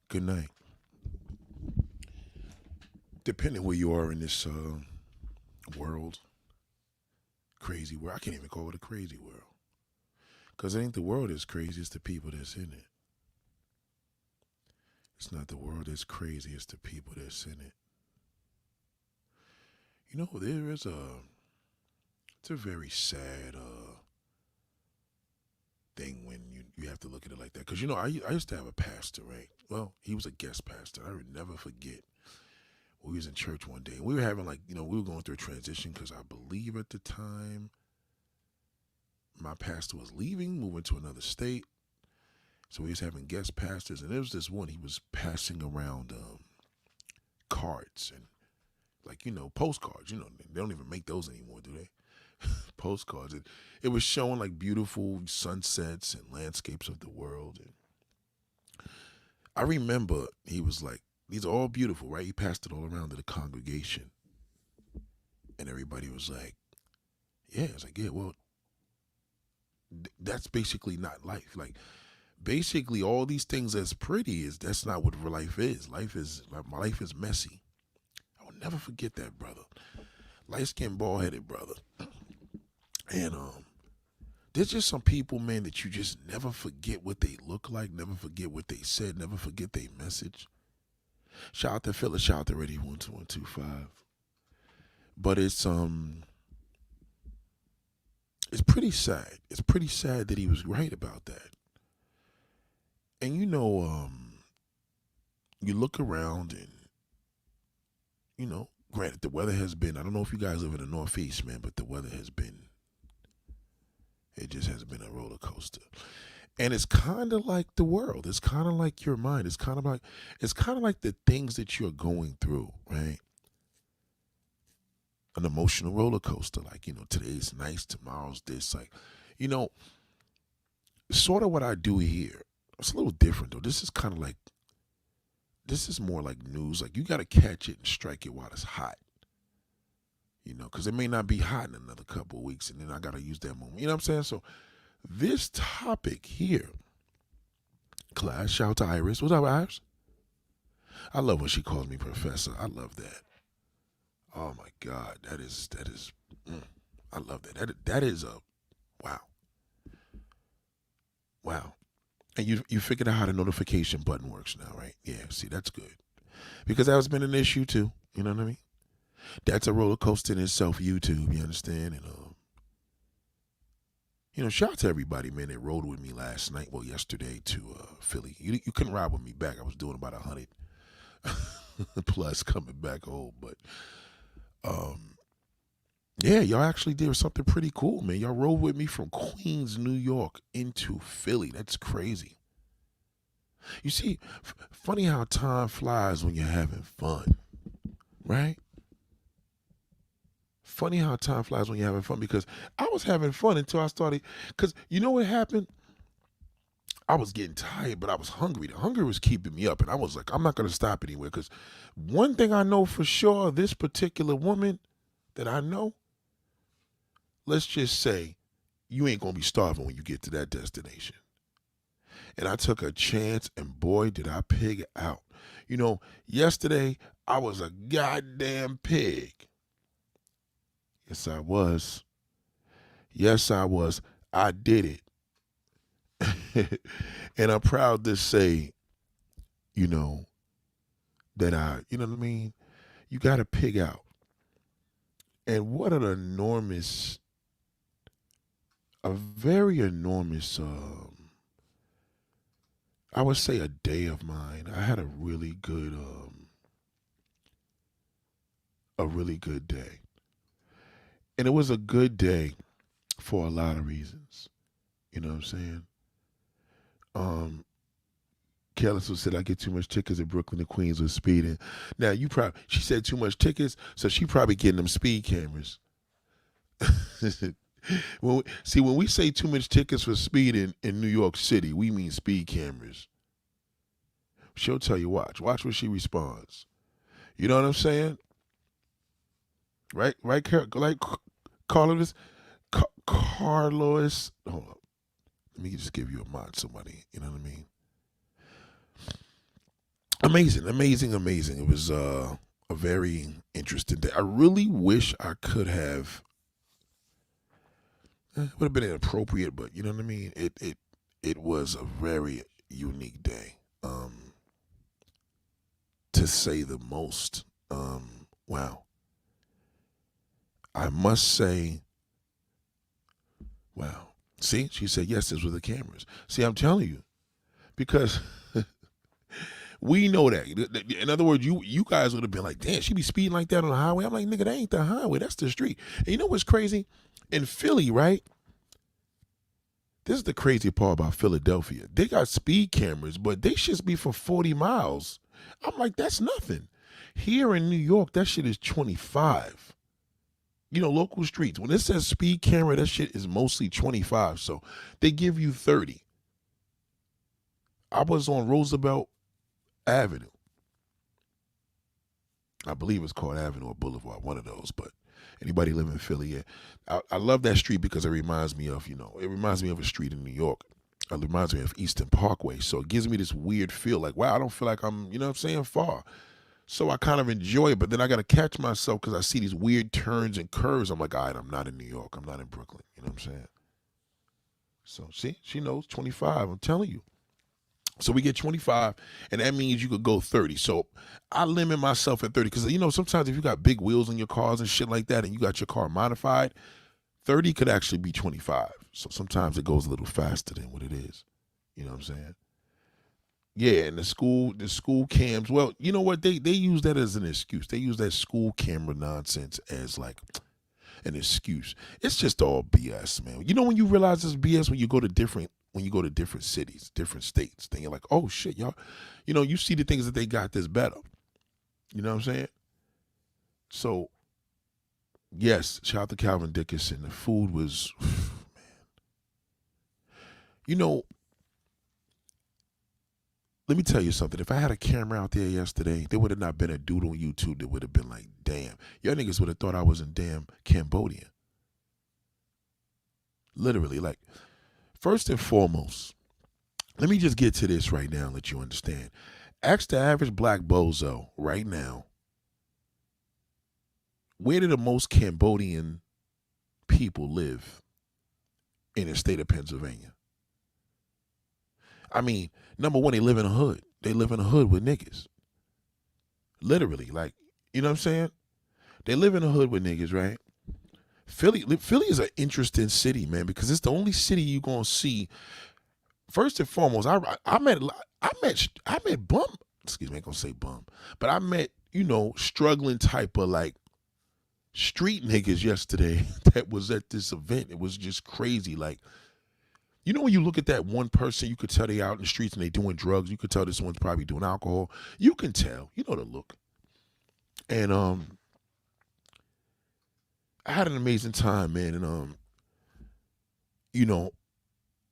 Good night. Depending where you are in this world, crazy world, I can't even call it a crazy world. Because it ain't the world that's crazy, it's the people that's in it. It's not the world that's crazy, it's the people that's in it. You know, it's a very sad thing when you have to look at it like that. Because, I used to have a pastor, right? Well, he was a guest pastor. I would never forget. We was in church one day. And we were having we were going through a transition because I believe at the time my pastor was leaving, moving to another state. So we was having guest pastors. And there was this one, he was passing around cards and postcards. They don't even make those anymore, do they? Postcards. It was showing like beautiful sunsets and landscapes of the world. And I remember he was like, these are all beautiful, right? He passed it all around to the congregation. And everybody was like, yeah. It's like, yeah, well, that's basically not life. Like, basically all these things that's pretty that's not what life is. My life is messy. I will never forget that, brother. Light-skinned, bald-headed brother. And there's just some people, man, that you just never forget what they look like, never forget what they said, never forget their message. Shout out to Phyllis, shout out to Ready 12125. But it's pretty sad. It's pretty sad that he was right about that. And you look around and granted the weather has been, I don't know if you guys live in the Northeast, man, but the weather has been, it just has been a roller coaster. And it's kind of like the world. It's kind of like your mind. It's kind of like the things that you're going through, right? An emotional roller coaster. Like, today's nice, tomorrow's this. Like, sort of what I do here. It's a little different though. This is more like news. Like, you got to catch it and strike it while it's hot. Because it may not be hot in another couple of weeks, and then I got to use that moment. You know what I'm saying? So this topic here, class, shout out to Iris. What's up, Iris? I love when she calls me professor. I love that. Oh my God, that is. I love that. That is a wow, wow. And you figured out how the notification button works now, right? Yeah. See, that's good because that has been an issue too. You know what I mean? That's a roller coaster in itself. YouTube, you understand? And shout out to everybody, man, that rode with me last night. Well, yesterday to Philly. You couldn't ride with me back. I was doing about 100 plus coming back home, but yeah, y'all actually did something pretty cool, man. Y'all rode with me from Queens, New York into Philly. That's crazy. You see, funny how time flies when you're having fun, right? Funny how time flies when you're having fun because I was having fun until I started. Because you know what happened? I was getting tired, but I was hungry. The hunger was keeping me up, and I was like, I'm not going to stop anywhere. Because one thing I know for sure, this particular woman that I know, let's just say you ain't going to be starving when you get to that destination. And I took a chance, and boy, did I pig out. Yesterday, I was a goddamn pig. Yes, I was. Yes, I was. I did it. And I'm proud to say, that you know what I mean? You got to pig out. And what an enormous, a very enormous, I would say a day of mine. I had a really good day. And it was a good day for a lot of reasons. You know what I'm saying? Kelly said I get too much tickets in Brooklyn and Queens with speeding. Now she said too much tickets, so she probably getting them speed cameras. When we say too much tickets for speeding in New York City, we mean speed cameras. She'll tell you, watch what she responds. You know what I'm saying? Right, like Carlos. Carlos, hold up. Let me just give you a mod, somebody. You know what I mean? Amazing. It was a very interesting day. I really wish I could have. It would have been inappropriate, but you know what I mean. It was a very unique day, to say the most. Wow. I must say, wow. See, she said yes. This was the cameras. See, I'm telling you, because we know that. In other words, you guys would have been like, damn, she be speeding like that on the highway. I'm like, nigga, that ain't the highway. That's the street. And you know what's crazy? In Philly, right? This is the crazy part about Philadelphia. They got speed cameras, but they should be for 40 miles. I'm like, that's nothing. Here in New York, that shit is 25. You know, local streets. When it says speed camera, that shit is mostly 25. So they give you 30. I was on Roosevelt Avenue. I believe it's called Avenue or Boulevard, one of those. But anybody live in Philly, yeah. I love that street because it reminds me of, it reminds me of a street in New York. It reminds me of Eastern Parkway. So it gives me this weird feel like, wow, I don't feel like I'm, far. So I kind of enjoy it, but then I got to catch myself because I see these weird turns and curves. I'm like, all right, I'm not in New York. I'm not in Brooklyn. You know what I'm saying? So see, she knows 25. I'm telling you. So we get 25, and that means you could go 30. So I limit myself at 30 because, sometimes if you got big wheels on your cars and shit like that and you got your car modified, 30 could actually be 25. So sometimes it goes a little faster than what it is. You know what I'm saying? Yeah, and the school cams, well, you know what? They use that as an excuse. They use that school camera nonsense as like an excuse. It's just all BS, man. You know when you realize it's BS when you go to different cities, different states, then you're like, oh shit, y'all, you see the things that they got that's better. You know what I'm saying? So, yes, shout out to Calvin Dickinson. The food was, man. Let me tell you something. If I had a camera out there yesterday, there would have not been a dude on YouTube that would have been like, damn. Y'all niggas would have thought I was in damn Cambodia. Literally, like, first and foremost, let me just get to this right now and let you understand. Ask the average black bozo right now, where do the most Cambodian people live in the state of Pennsylvania? I mean, number one, they live in a hood. They live in a hood with niggas. Literally, like, you know what I'm saying? They live in a hood with niggas, right? Philly is an interesting city, man, because it's the only city you're gonna see. First and foremost, I met bum. Excuse me, I ain't gonna say bum, but I met struggling type of like street niggas yesterday that was at this event. It was just crazy, like. When you look at that one person, you could tell they out in the streets and they doing drugs. You could tell this one's probably doing alcohol. You can tell. You know the look. And I had an amazing time, man. And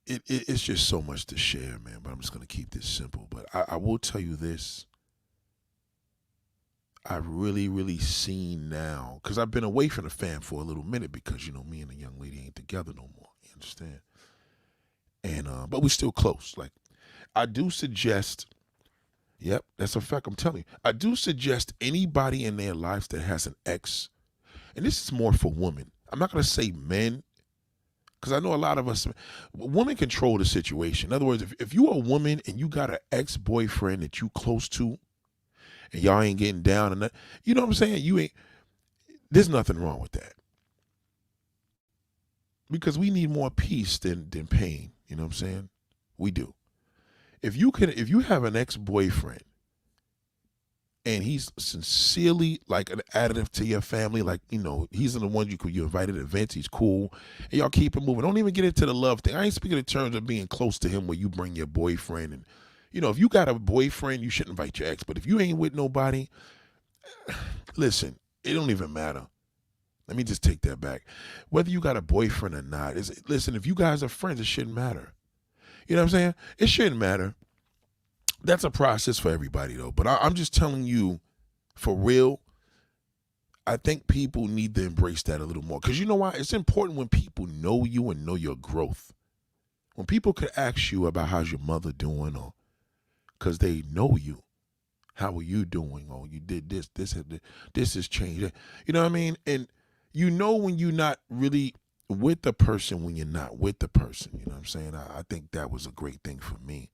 it's just so much to share, man. But I'm just gonna keep this simple. But I will tell you this. I've really, really seen now, because I've been away from the fam for a little minute because me and the young lady ain't together no more. You understand? And but we still close. Like, I do suggest, yep, that's a fact, I'm telling you. I do suggest anybody in their lives that has an ex, and this is more for women. I'm not gonna say men, because I know a lot of us, women control the situation. In other words, if you're a woman and you got an ex-boyfriend that you close to, and y'all ain't getting down, and that, you know what I'm saying? There's nothing wrong with that. Because we need more peace than pain. You know what I'm saying? We do. If you have an ex-boyfriend and he's sincerely like an additive to your family, like, he's the one you invited to events, he's cool, and y'all keep it moving. Don't even get into the love thing. I ain't speaking in terms of being close to him where you bring your boyfriend and, if you got a boyfriend, you shouldn't invite your ex. But if you ain't with nobody, listen, it don't even matter. Let me just take that back. Whether you got a boyfriend or not, listen, if you guys are friends, it shouldn't matter. You know what I'm saying? It shouldn't matter. That's a process for everybody, though. But I'm just telling you, for real, I think people need to embrace that a little more. Because you know why? It's important when people know you and know your growth. When people could ask you about how's your mother doing, or because they know you, How are you doing? Oh, you did this has changed. You know what I mean? And you know when you're not really with the person when you're not with the person. You know what I'm saying? I think that was a great thing for me.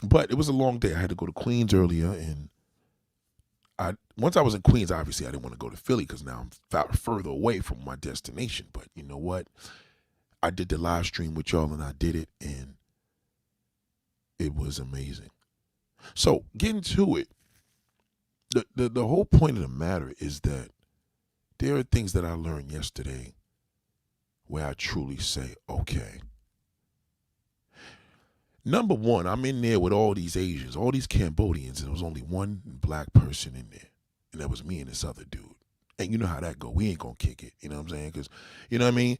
But it was a long day. I had to go to Queens earlier, and once I was in Queens, obviously I didn't want to go to Philly because now I'm further away from my destination. But you know what? I did the live stream with y'all, and I did it, and it was amazing. So getting to it, the whole point of the matter is that there are things that I learned yesterday where I truly say, okay. Number one, I'm in there with all these Asians, all these Cambodians, and there was only one black person in there, and that was me and this other dude. And you know how that go. We ain't gonna kick it. You know what I'm saying? Because, you know what I mean?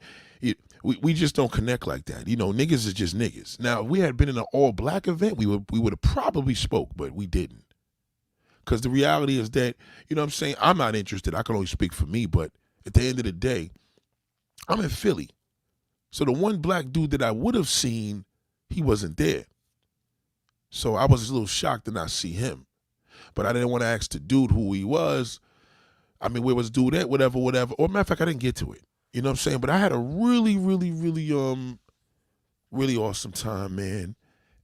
We just don't connect like that. You know, niggas is just niggas. Now, if we had been in an all-black event, we would have probably spoke, but we didn't. Because the reality is that, you know what I'm saying, I'm not interested. I can only speak for me, but at the end of the day, I'm in Philly. So the one black dude that I would have seen, he wasn't there. So I was a little shocked to not see him. But I didn't want to ask the dude who he was. I mean, where was dude at? Whatever. Or matter of fact, I didn't get to it. You know what I'm saying? But I had a really, really, really, really awesome time, man.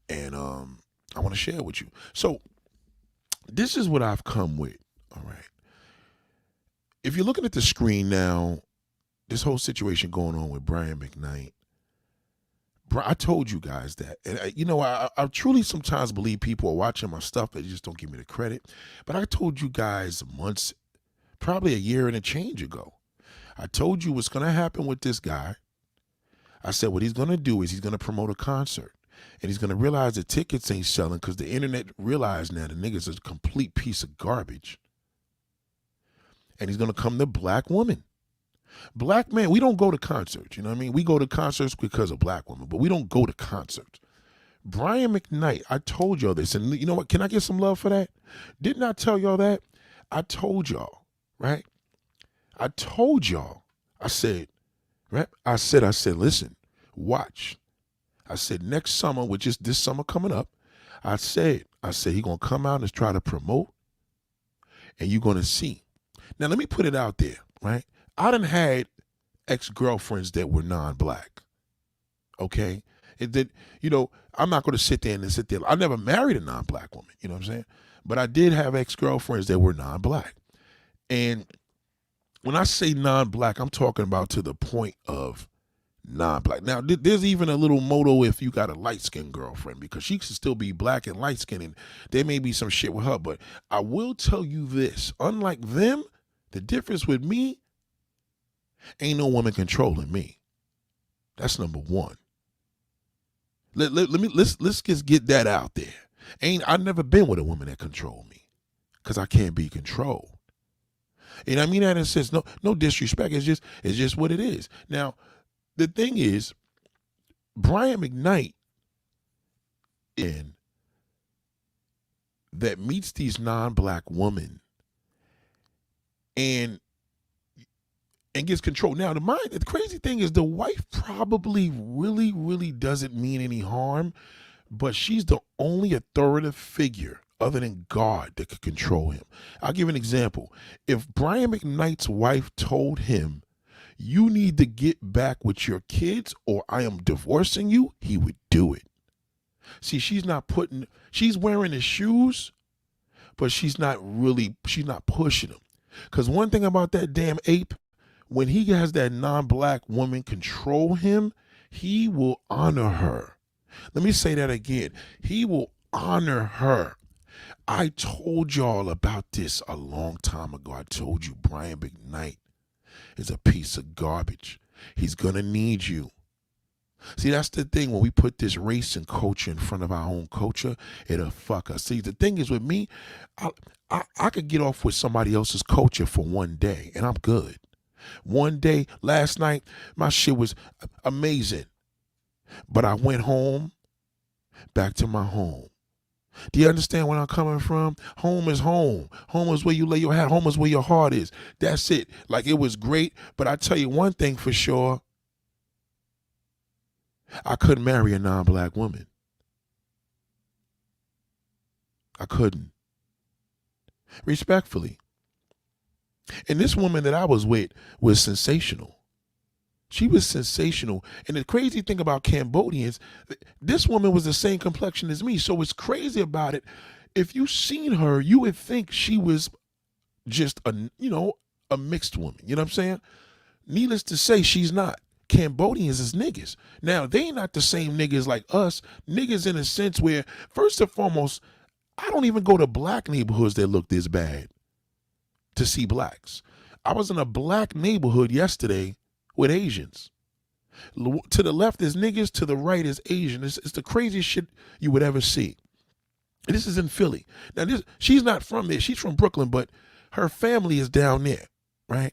And I want to share with you. So this is what I've come with. All right. If you're looking at the screen now, this whole situation going on with Brian McKnight, I told you guys that. And, you know, I truly sometimes believe people are watching my stuff, but they just don't give me the credit. But I told you guys months, probably a year and a change ago. I told you what's going to happen with this guy. I said what he's going to do is he's going to promote a concert. And he's going to realize the tickets ain't selling because the internet realized now the nigga's a complete piece of garbage. And he's going to come to black women. Black men, we don't go to concerts. You know what I mean? We go to concerts because of black women, but we don't go to concerts. Brian McKnight, I told y'all this. And you know what? Can I get some love for that? Didn't I tell y'all that? I told y'all, right? I told y'all. I said, right? I said, listen, watch. I said, next summer, which is this summer coming up, I said he going to come out and try to promote, and you're going to see. Now, let me put it out there, right? I done had ex-girlfriends that were non-black, okay? You know, I'm not going to sit there. I never married a non-black woman, you know what I'm saying? But I did have ex-girlfriends that were non-black. And when I say non-black, I'm talking about to the point of non-black. Now, there's even a little motto if you got a light-skinned girlfriend, because she can still be black and light-skinned, and there may be some shit with her. But I will tell you this. Unlike them, the difference with me, ain't no woman controlling me. That's number one. Let's just get that out there. I've never been with a woman that controlled me, because I can't be controlled. And I mean that in a sense, no disrespect. It's just what it is. Now, the thing is, Brian McKnight that meets these non-black women and gets control. Now, the crazy thing is the wife probably really, really doesn't mean any harm, but she's the only authoritative figure other than God that could control him. I'll give an example. If Brian McKnight's wife told him, you need to get back with your kids or I am divorcing you, he would do it. See, she's wearing his shoes, but she's not pushing them. Because one thing about that damn ape, when he has that non-black woman control him, he will honor her. Let me say that again. He will honor her. I told y'all about this a long time ago. I told you Brian McKnight is a piece of garbage. He's going to need you. See, that's the thing. When we put this race and culture in front of our own culture, it'll fuck us. See, the thing is with me, I could get off with somebody else's culture for one day, and I'm good. One day, last night, my shit was amazing. But I went home, back to my home. Do you understand where I'm coming from? Home is home. Home is where you lay your hat. Home is where your heart is. That's it. Like, it was great, but I tell you one thing for sure. I couldn't marry a non-black woman. I couldn't. Respectfully. And this woman that I was with was sensational. She was sensational. And the crazy thing about Cambodians, this woman was the same complexion as me. So what's crazy about it, if you seen her, you would think she was just a mixed woman. You know what I'm saying? Needless to say, she's not. Cambodians is niggas. Now, they not the same niggas like us. Niggas in a sense where, first and foremost, I don't even go to black neighborhoods that look this bad to see blacks. I was in a black neighborhood yesterday with Asians. To the left is niggas, to the right is Asian. It's the craziest shit you would ever see. And this is in Philly. Now, she's not from there. She's from Brooklyn, but her family is down there, right?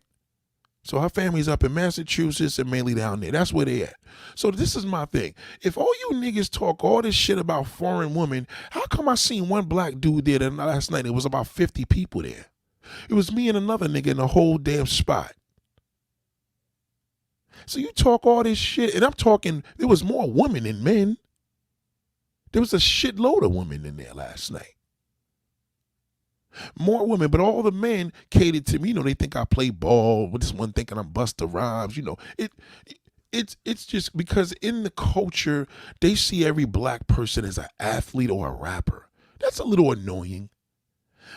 So her family's up in Massachusetts and mainly down there. That's where they at. So this is my thing. If all you niggas talk all this shit about foreign women, how come I seen one black dude there last night? It was about 50 people there. It was me and another nigga in the whole damn spot. So you talk all this shit, and I'm talking, there was more women than men. There was a shitload of women in there last night. More women, but all the men catered to me. You know, they think I play ball. With this one thinking I'm Busta Rhymes. You know, it's just because in the culture, they see every black person as an athlete or a rapper. That's a little annoying.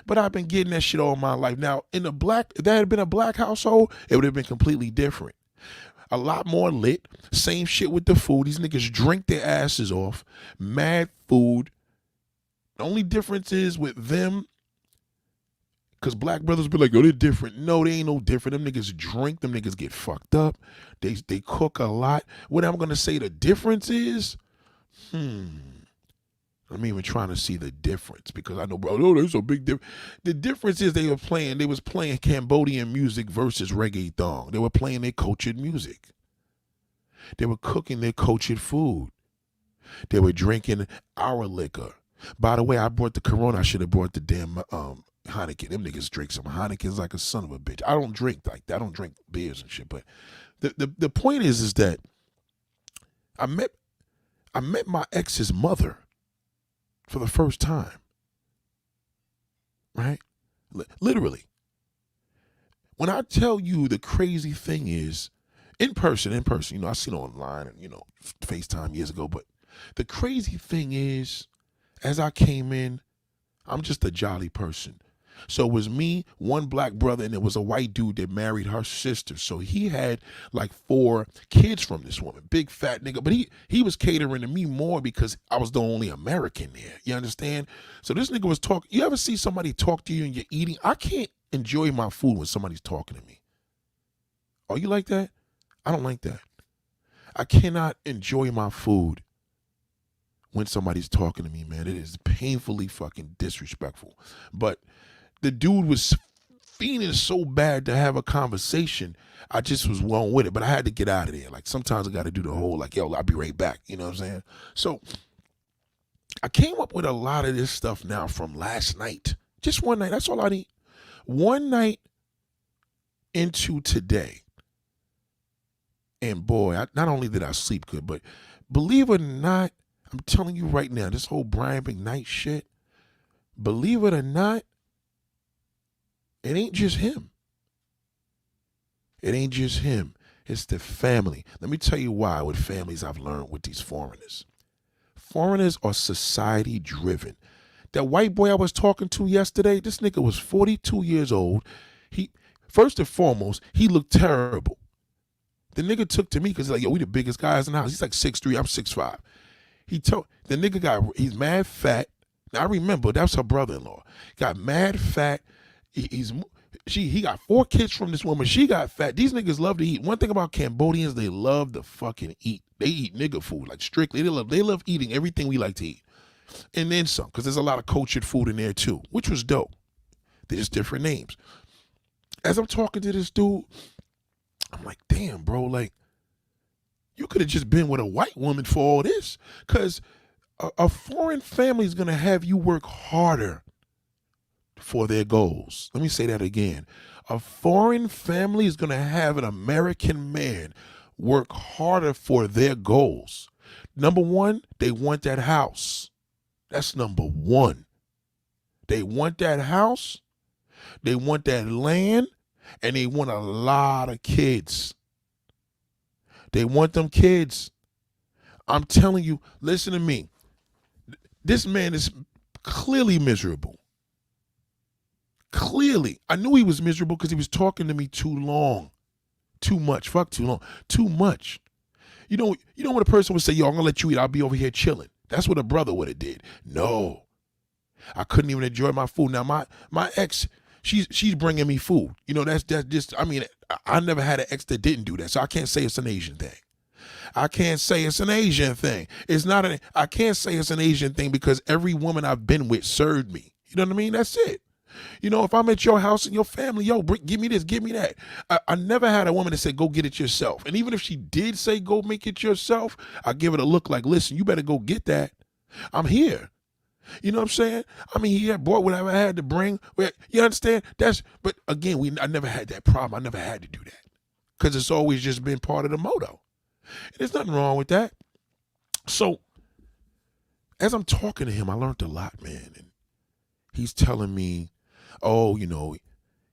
But I've been getting that shit all my life. Now, if that had been a black household, it would have been completely different. A lot more lit. Same shit with the food. These niggas drink their asses off. Mad food. The only difference is with them, because black brothers be like, oh, they're different. No, they ain't no different. Them niggas drink. Them niggas get fucked up. They cook a lot. What I'm going to say the difference is, I'm even trying to see the difference because I know, bro, oh, there's a big difference. The difference is they was playing Cambodian music versus reggaeton. They were playing their cultured music. They were cooking their cultured food. They were drinking our liquor. By the way, I brought the Corona. I should have brought the damn Heineken. Them niggas drink some Heinekens like a son of a bitch. I don't drink like that. I don't drink beers and shit. But the point is that I met my ex's mother for the first time, right? Literally. When I tell you the crazy thing is, in person, you know, I seen it online and, you know, FaceTime years ago, but the crazy thing is, as I came in, I'm just a jolly person. So it was me, one black brother, and it was a white dude that married her sister. So he had like 4 kids from this woman, big fat nigga. But he was catering to me more because I was the only American there. You understand? So this nigga was talking. You ever see somebody talk to you and you're eating? I can't enjoy my food when somebody's talking to me. Are you like that? I don't like that. I cannot enjoy my food when somebody's talking to me, man. It is painfully fucking disrespectful. But the dude was fiending so bad to have a conversation. I just was wrong with it, but I had to get out of there. Like sometimes I got to do the whole like, yo, I'll be right back. You know what I'm saying? So I came up with a lot of this stuff now from last night. Just one night. That's all I need. One night into today. And boy, not only did I sleep good, but believe it or not, I'm telling you right now, this whole Brian McKnight shit, believe it or not, it ain't just him. It ain't just him. It's the family. Let me tell you why with families I've learned with these foreigners. Foreigners are society driven. That white boy I was talking to yesterday, this nigga was 42 years old. First and foremost, he looked terrible. The nigga took to me because he's like, yo, we the biggest guys in the house. He's like 6'3", I'm 6'5". The nigga he's mad fat. Now I remember, that's her brother-in-law. Got mad fat. He got 4 kids from this woman. She got fat. These niggas love to eat. One thing about Cambodians, they love to fucking eat. They eat nigga food, like strictly. They love eating everything we like to eat. And then some, because there's a lot of cultured food in there too, which was dope. They're just different names. As I'm talking to this dude, I'm like, damn, bro, like, you could have just been with a white woman for all this. Because a foreign family is going to have you work harder for their goals. Let me say that again. A foreign family is going to have an American man work harder for their goals. Number one, they want that house. That's number one. They want that house, they want that land, and they want a lot of kids. They want them kids. I'm telling you, listen to me. This man is clearly miserable. Clearly. I knew he was miserable because he was talking to me too long. Too much. Fuck too long. Too much. You know when a person would say, yo, I'm going to let you eat. I'll be over here chilling. That's what a brother would have did. No. I couldn't even enjoy my food. Now, my ex, she's bringing me food. You know, that's just, I mean, I never had an ex that didn't do that. So I can't say it's an Asian thing. I can't say it's an Asian thing. I can't say it's an Asian thing because every woman I've been with served me. You know what I mean? That's it. You know, if I'm at your house and your family, yo, give me this, give me that. I never had a woman that said, go get it yourself. And even if she did say, go make it yourself, I give it a look like, listen, you better go get that. I'm here. You know what I'm saying? I mean, he had bought whatever I had to bring. You understand? But again, I never had that problem. I never had to do that because it's always just been part of the motto. And there's nothing wrong with that. So as I'm talking to him, I learned a lot, man. And he's telling me, oh, you know,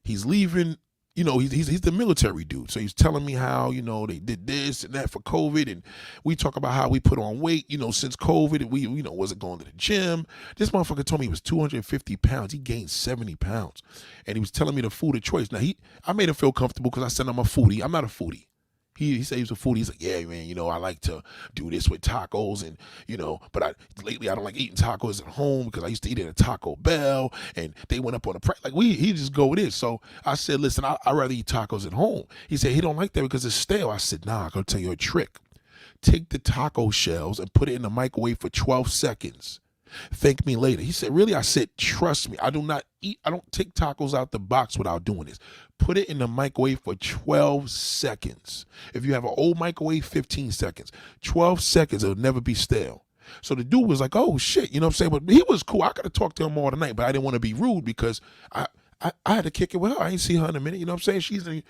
he's leaving. You know, he's the military dude. So he's telling me how, you know, they did this and that for COVID. And we talk about how we put on weight, you know, since COVID. And we, you know, wasn't going to the gym. This motherfucker told me he was 250 pounds. He gained 70 pounds. And he was telling me the food of choice. Now, I made him feel comfortable because I said I'm a foodie. I'm not a foodie. He said he was a foodie. He's like, yeah, man, you know, I like to do this with tacos and, you know, but lately I don't like eating tacos at home because I used to eat at a Taco Bell and they went up on the price. Like he just go with it. So I said, listen, I'd rather eat tacos at home. He said he don't like that because it's stale. I said, nah, I'm going to tell you a trick. Take the taco shells and put it in the microwave for 12 seconds. Thank me later. He said, really? I said, trust me. I don't take tacos out the box without doing this. Put it in the microwave for 12 seconds. If you have an old microwave, 15 seconds. 12 seconds, it'll never be stale. So the dude was like, oh, shit. You know what I'm saying? But he was cool. I could have talked to him all the night, but I didn't want to be rude because I had to kick it with her. I ain't see her in a minute. You know what I'm saying?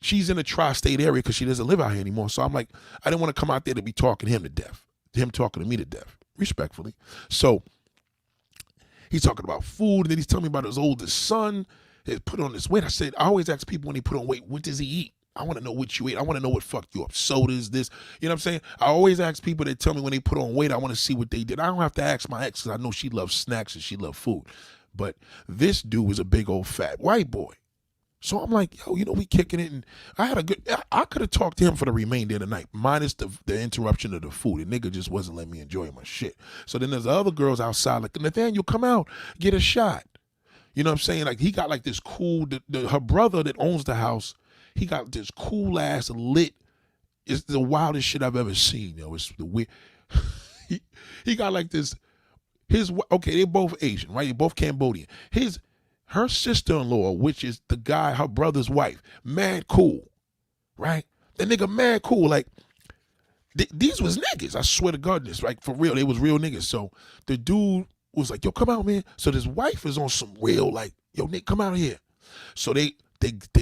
She's in the tri-state area because she doesn't live out here anymore. So I'm like, I didn't want to come out there to be talking him to death. Him talking to me to death. Respectfully. So he's talking about food, and then he's telling me about his oldest son that put on this weight. I said, I always ask people when they put on weight, what does he eat? I want to know what you eat. I want to know what fucked you up. Sodas, this. You know what I'm saying? I always ask people that tell me when they put on weight, I want to see what they did. I don't have to ask my ex because I know she loves snacks and she loves food. But this dude was a big old fat white boy. So I'm like, yo, you know, we kicking it. And I could have talked to him for the remainder of the night, minus the interruption of the food. The nigga just wasn't letting me enjoy my shit. So then there's other girls outside like, Nathaniel, come out, get a shot. You know what I'm saying? Like he got like this cool, her brother that owns the house, he got this cool ass lit. It's the wildest shit I've ever seen, yo. It's the weird. he got like this, okay, they're both Asian, right? They're both Cambodian. Her sister-in-law, which is the guy, her brother's wife, mad cool, right? That nigga mad cool. Like, these was niggas. I swear to God, this, like, for real. They was real niggas. So the dude was like, yo, come out, man. So this wife is on some real, like, yo, Nick, come out here. So they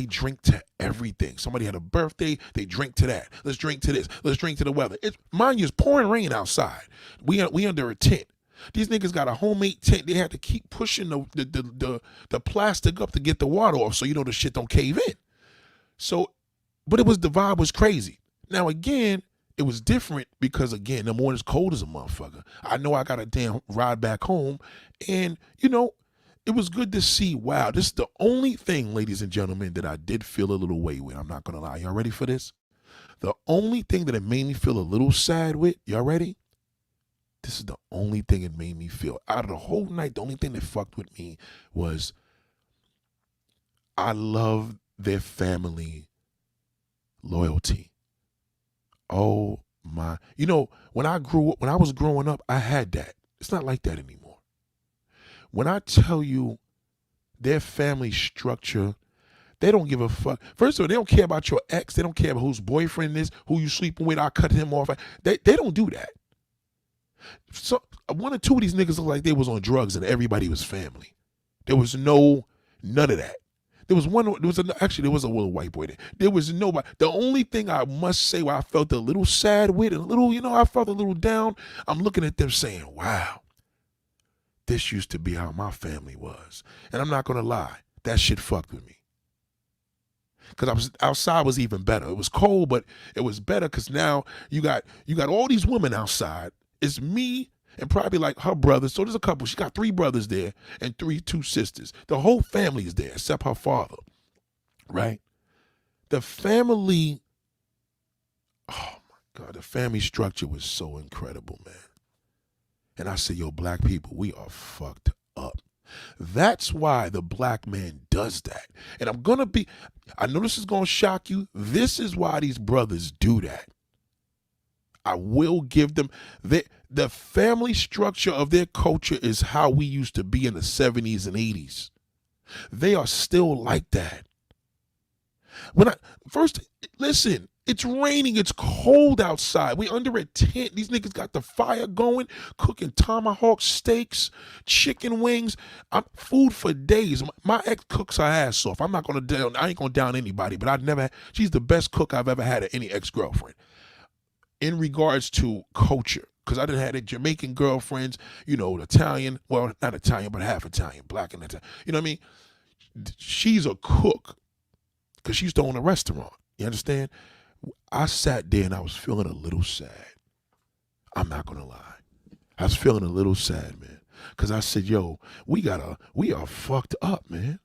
drink to everything. Somebody had a birthday, they drink to that. Let's drink to this. Let's drink to the weather. Mind you, it's pouring rain outside. We under a tent. These niggas got a homemade tent. They had to keep pushing the plastic up to get the water off so you know the shit don't cave in. So, but the vibe was crazy. Now again, it was different because again, the morning's cold as a motherfucker. I know I got a damn ride back home and you know, it was good to see, wow, this is the only thing, ladies and gentlemen, that I did feel a little way with. I'm not going to lie. Y'all ready for this? The only thing that it made me feel a little sad with, y'all ready? This is the only thing it made me feel. Out of the whole night, the only thing that fucked with me was I love their family loyalty. Oh my. You know, when I was growing up, I had that. It's not like that anymore. When I tell you their family structure, they don't give a fuck. First of all, they don't care about your ex. They don't care about whose boyfriend is, who you sleeping with. I cut him off. They don't do that. So one or two of these niggas look like they was on drugs and everybody was family. There was none of that. There was a little white boy there. There was nobody. The only thing I must say where I felt a little sad with, I felt a little down, I'm looking at them saying, wow, this used to be how my family was. And I'm not going to lie, that shit fucked with me. Because outside was even better. It was cold, but it was better because now you got all these women outside. It's me and probably like her brothers. So there's a couple. She got 3 brothers there and 2 sisters. The whole family is there except her father, right? The family, oh my God, the family structure was so incredible, man. And I said, yo, black people, we are fucked up. That's why the black man does that. And I know this is going to shock you. This is why these brothers do that. I will give them, the family structure of their culture is how we used to be in the 70s and 80s. They are still like that. Listen, it's raining, it's cold outside. We under a tent. These niggas got the fire going, cooking tomahawk steaks, chicken wings. Food for days. My ex cooks her ass off. I ain't gonna down anybody, but she's the best cook I've ever had at any ex-girlfriend. In regards to culture, because I done had Jamaican girlfriends, Italian, well, not Italian, but half Italian, black and Italian. You know what I mean? She's a cook because she used to own a restaurant. You understand? I sat there and I was feeling a little sad. I'm not going to lie. I was feeling a little sad, man. Because I said, yo, we are fucked up, man.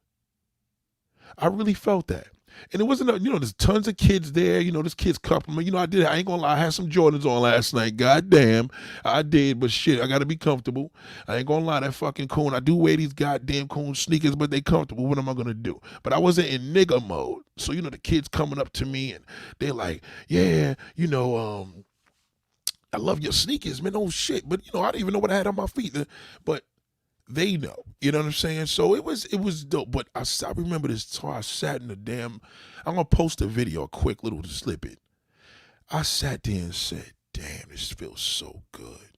I really felt that. And it wasn't, there's tons of kids there. This kid's compliment. I ain't gonna lie, I had some Jordans on last night. God damn, I did, but shit, I gotta be comfortable. I ain't gonna lie, that fucking coon. I do wear these goddamn coon sneakers, but they comfortable. What am I gonna do? But I wasn't in nigga mode. So, the kids coming up to me and they're like, yeah, I love your sneakers, man. Oh shit. But, I didn't even know what I had on my feet. But they know, you know what I'm saying? So it was dope. But I remember this time I sat in I'm gonna post a video, a quick little snippet. I sat there and said, damn, this feels so good.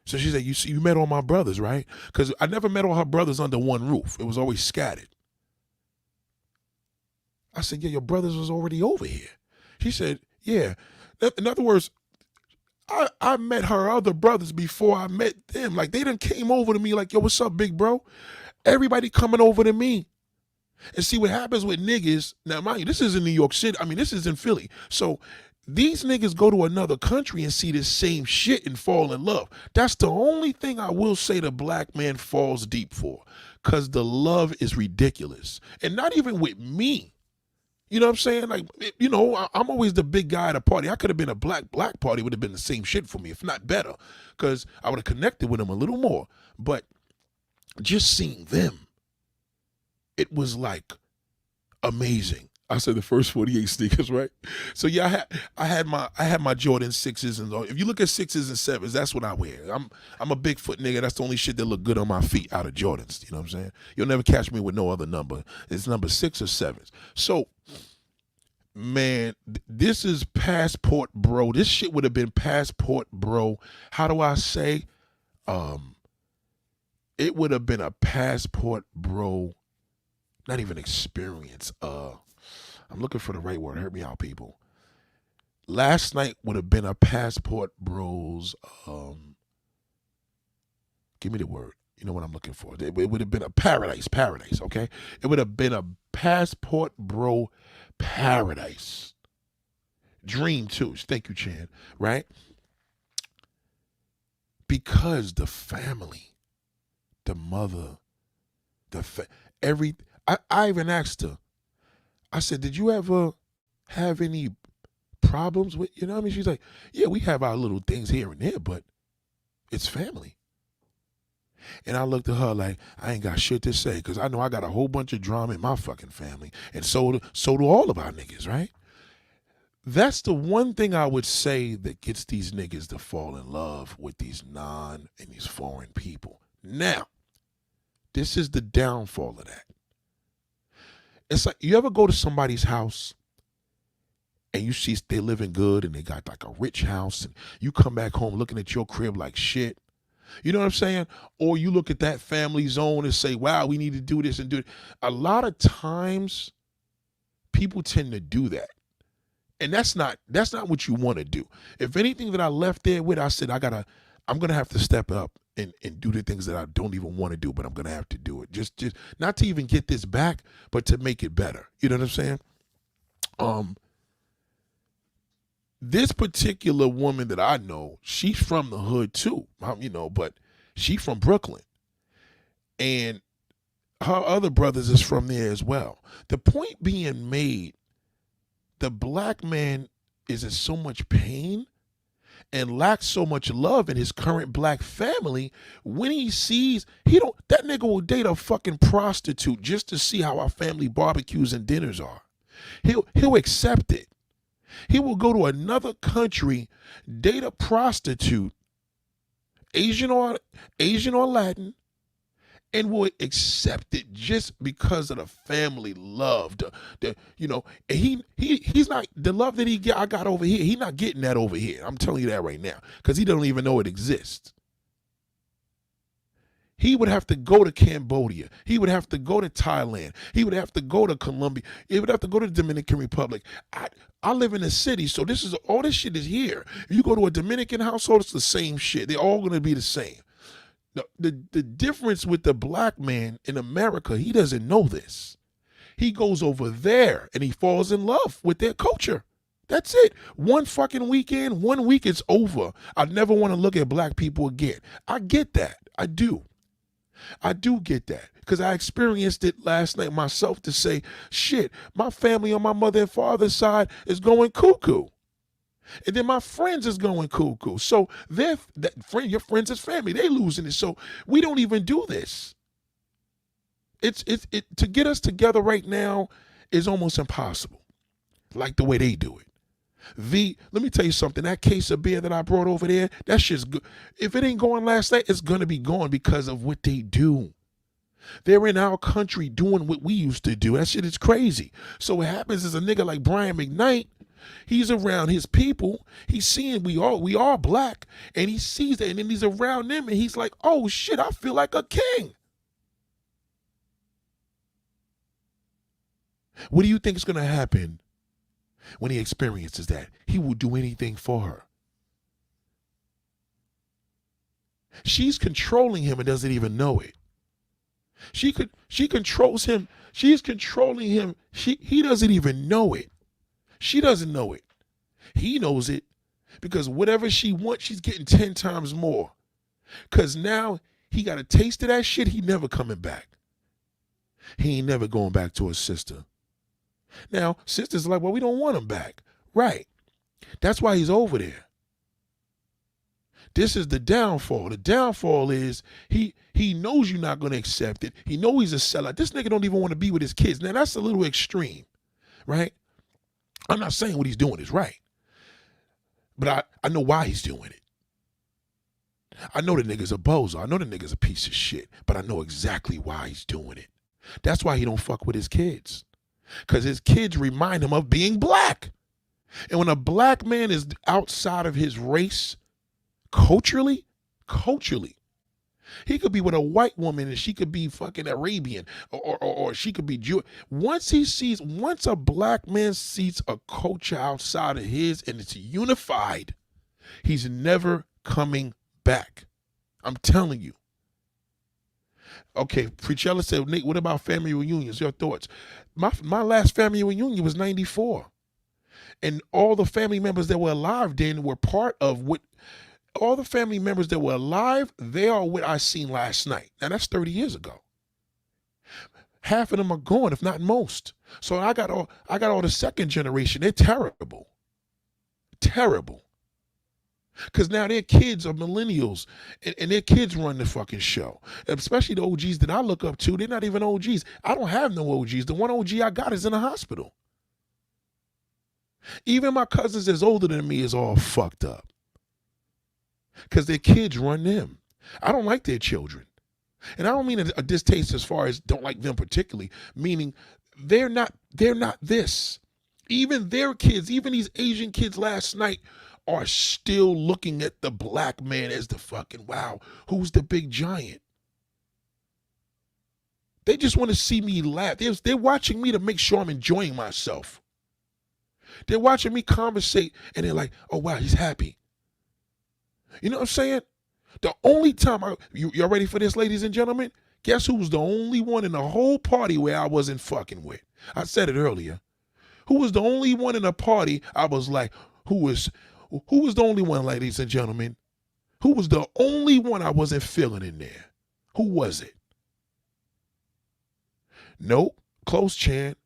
So she said, you met all my brothers, right? Because I never met all her brothers under one roof. It was always scattered. I said, yeah, your brothers was already over here. She said, yeah. In other words, I met her other brothers before I met them. Like, they done came over to me like, yo, what's up, big bro? Everybody coming over to me. And see what happens with niggas. Now, mind you, this is in New York City. I mean, this is in Philly. So these niggas go to another country and see this same shit and fall in love. That's the only thing I will say the black man falls deep for. Because the love is ridiculous. And not even with me. You know what I'm saying? Like, I'm always the big guy at a party. I could have been a black party, would have been the same shit for me, if not better, because I would have connected with them a little more. But just seeing them, it was like amazing. I said the first 48 sneakers, right? So yeah, I had my Jordan 6s, and if you look at 6s and 7s, that's what I wear. I'm a Bigfoot nigga. That's the only shit that look good on my feet out of Jordans. You know what I'm saying? You'll never catch me with no other number. It's number 6 or 7s. So, man, this is passport, bro. This shit would have been passport, bro. How do I say? It would have been a passport, bro. Not even experience. I'm looking for the right word. Hear me out, people. Last night would have been a passport, bros. Give me the word. You know what I'm looking for. It would have been a paradise, okay? It would have been a passport, bro, paradise. Dream, too. Thank you, Chan. Right? Because the family, the mother, I even asked her, I said, did you ever have any problems with, what I mean? She's like, yeah, we have our little things here and there, but it's family. And I looked at her like, I ain't got shit to say, because I know I got a whole bunch of drama in my fucking family. And so do all of our niggas, right? That's the one thing I would say that gets these niggas to fall in love with these and these foreign people. Now, this is the downfall of that. It's like, you ever go to somebody's house and you see they're living good and they got like a rich house, and you come back home looking at your crib like shit? You know what I'm saying? Or you look at that family zone and say, wow, we need to do this and do it. A lot of times people tend to do that. And that's not what you want to do. If anything that I left there with, I said, I I'm going to have to step up and do the things that I don't even want to do, but I'm going to have to do it. Just not to even get this back, but to make it better. You know what I'm saying? This particular woman that I know, she's from the hood too, but she's from Brooklyn. And her other brothers is from there as well. The point being made, the black man is in so much pain and lacks so much love in his current black family. When he sees, that nigga will date a fucking prostitute just to see how our family barbecues and dinners are. He'll accept it. He will go to another country, date a prostitute, Asian or Latin, and will accept it just because of the family love. And he's not, the love that I got over here, he's not getting that over here. I'm telling you that right now, because he don't even know it exists. He would have to go to Cambodia. He would have to go to Thailand. He would have to go to Colombia. He would have to go to the Dominican Republic. I live in a city, so all this shit is here. If you go to a Dominican household, it's the same shit. They're all going to be the same. The difference with the black man in America, he doesn't know this. He goes over there and he falls in love with their culture. That's it. One fucking weekend, 1 week, it's over. I never want to look at black people again. I get that. I do get that, because I experienced it last night myself, to say, shit, my family on my mother and father's side is going cuckoo. And then my friends is going cuckoo. So your friends is family. They losing it. So we don't even do this. To get us together right now is almost impossible, like the way they do it. Let me tell you something. That case of beer that I brought over there, that shit's good. If it ain't going last night, it's going to be going because of what they do. They're in our country doing what we used to do. That shit is crazy. So what happens is a nigga like Brian McKnight, he's around his people. He's seeing we are black, and he sees that, and then he's around them, and he's like, oh shit, I feel like a king. What do you think is going to happen when he experiences that? He will do anything for her. She's controlling him and doesn't even know it. She controls him. She's controlling him. He doesn't even know it. She doesn't know it. He knows it, because whatever she wants, she's getting 10 times more. Because now he got a taste of that shit. He never coming back. He ain't never going back to his sister. Now, sister's like, well, we don't want him back. Right. That's why he's over there. This is the downfall. The downfall is he knows you're not going to accept it. He knows he's a sellout. This nigga don't even want to be with his kids. Now, that's a little extreme, right? I'm not saying what he's doing is right, but I know why he's doing it. I know the nigga's a bozo. I know the nigga's a piece of shit, but I know exactly why he's doing it. That's why he don't fuck with his kids, because his kids remind him of being black. And when a black man is outside of his race, culturally, he could be with a white woman and she could be fucking Arabian, or she could be Jewish. Once a black man sees a culture outside of his and it's unified, he's never coming back. I'm telling you. Okay, Preachella said, Nick, what about family reunions? Your thoughts? My last family reunion was 94. And all the family members that were alive then were part of what, all the family members that were alive, they are what I seen last night. Now that's 30 years ago. Half of them are gone, if not most. So I got all the second generation. They're terrible. Terrible. Because now their kids are millennials, and their kids run the fucking show. Especially the OGs that I look up to. They're not even OGs. I don't have no OGs. The one OG I got is in the hospital. Even my cousins that's older than me is all fucked up. Because their kids run them. I don't like their children. And I don't mean a distaste as far as don't like them particularly, meaning they're not this. Even their kids, even these Asian kids last night, are still looking at the black man as the fucking, wow, who's the big giant? They just want to see me laugh. They're watching me to make sure I'm enjoying myself. They're watching me conversate, and they're like, oh, wow, he's happy. You know what I'm saying? The only time y'all ready for this, ladies and gentlemen? Guess who was the only one in the whole party where I wasn't fucking with? I said it earlier. Who was the only one in the party I was like, who was the only one, ladies and gentlemen? Who was the only one I wasn't feeling in there? Who was it? Nope. Close chant.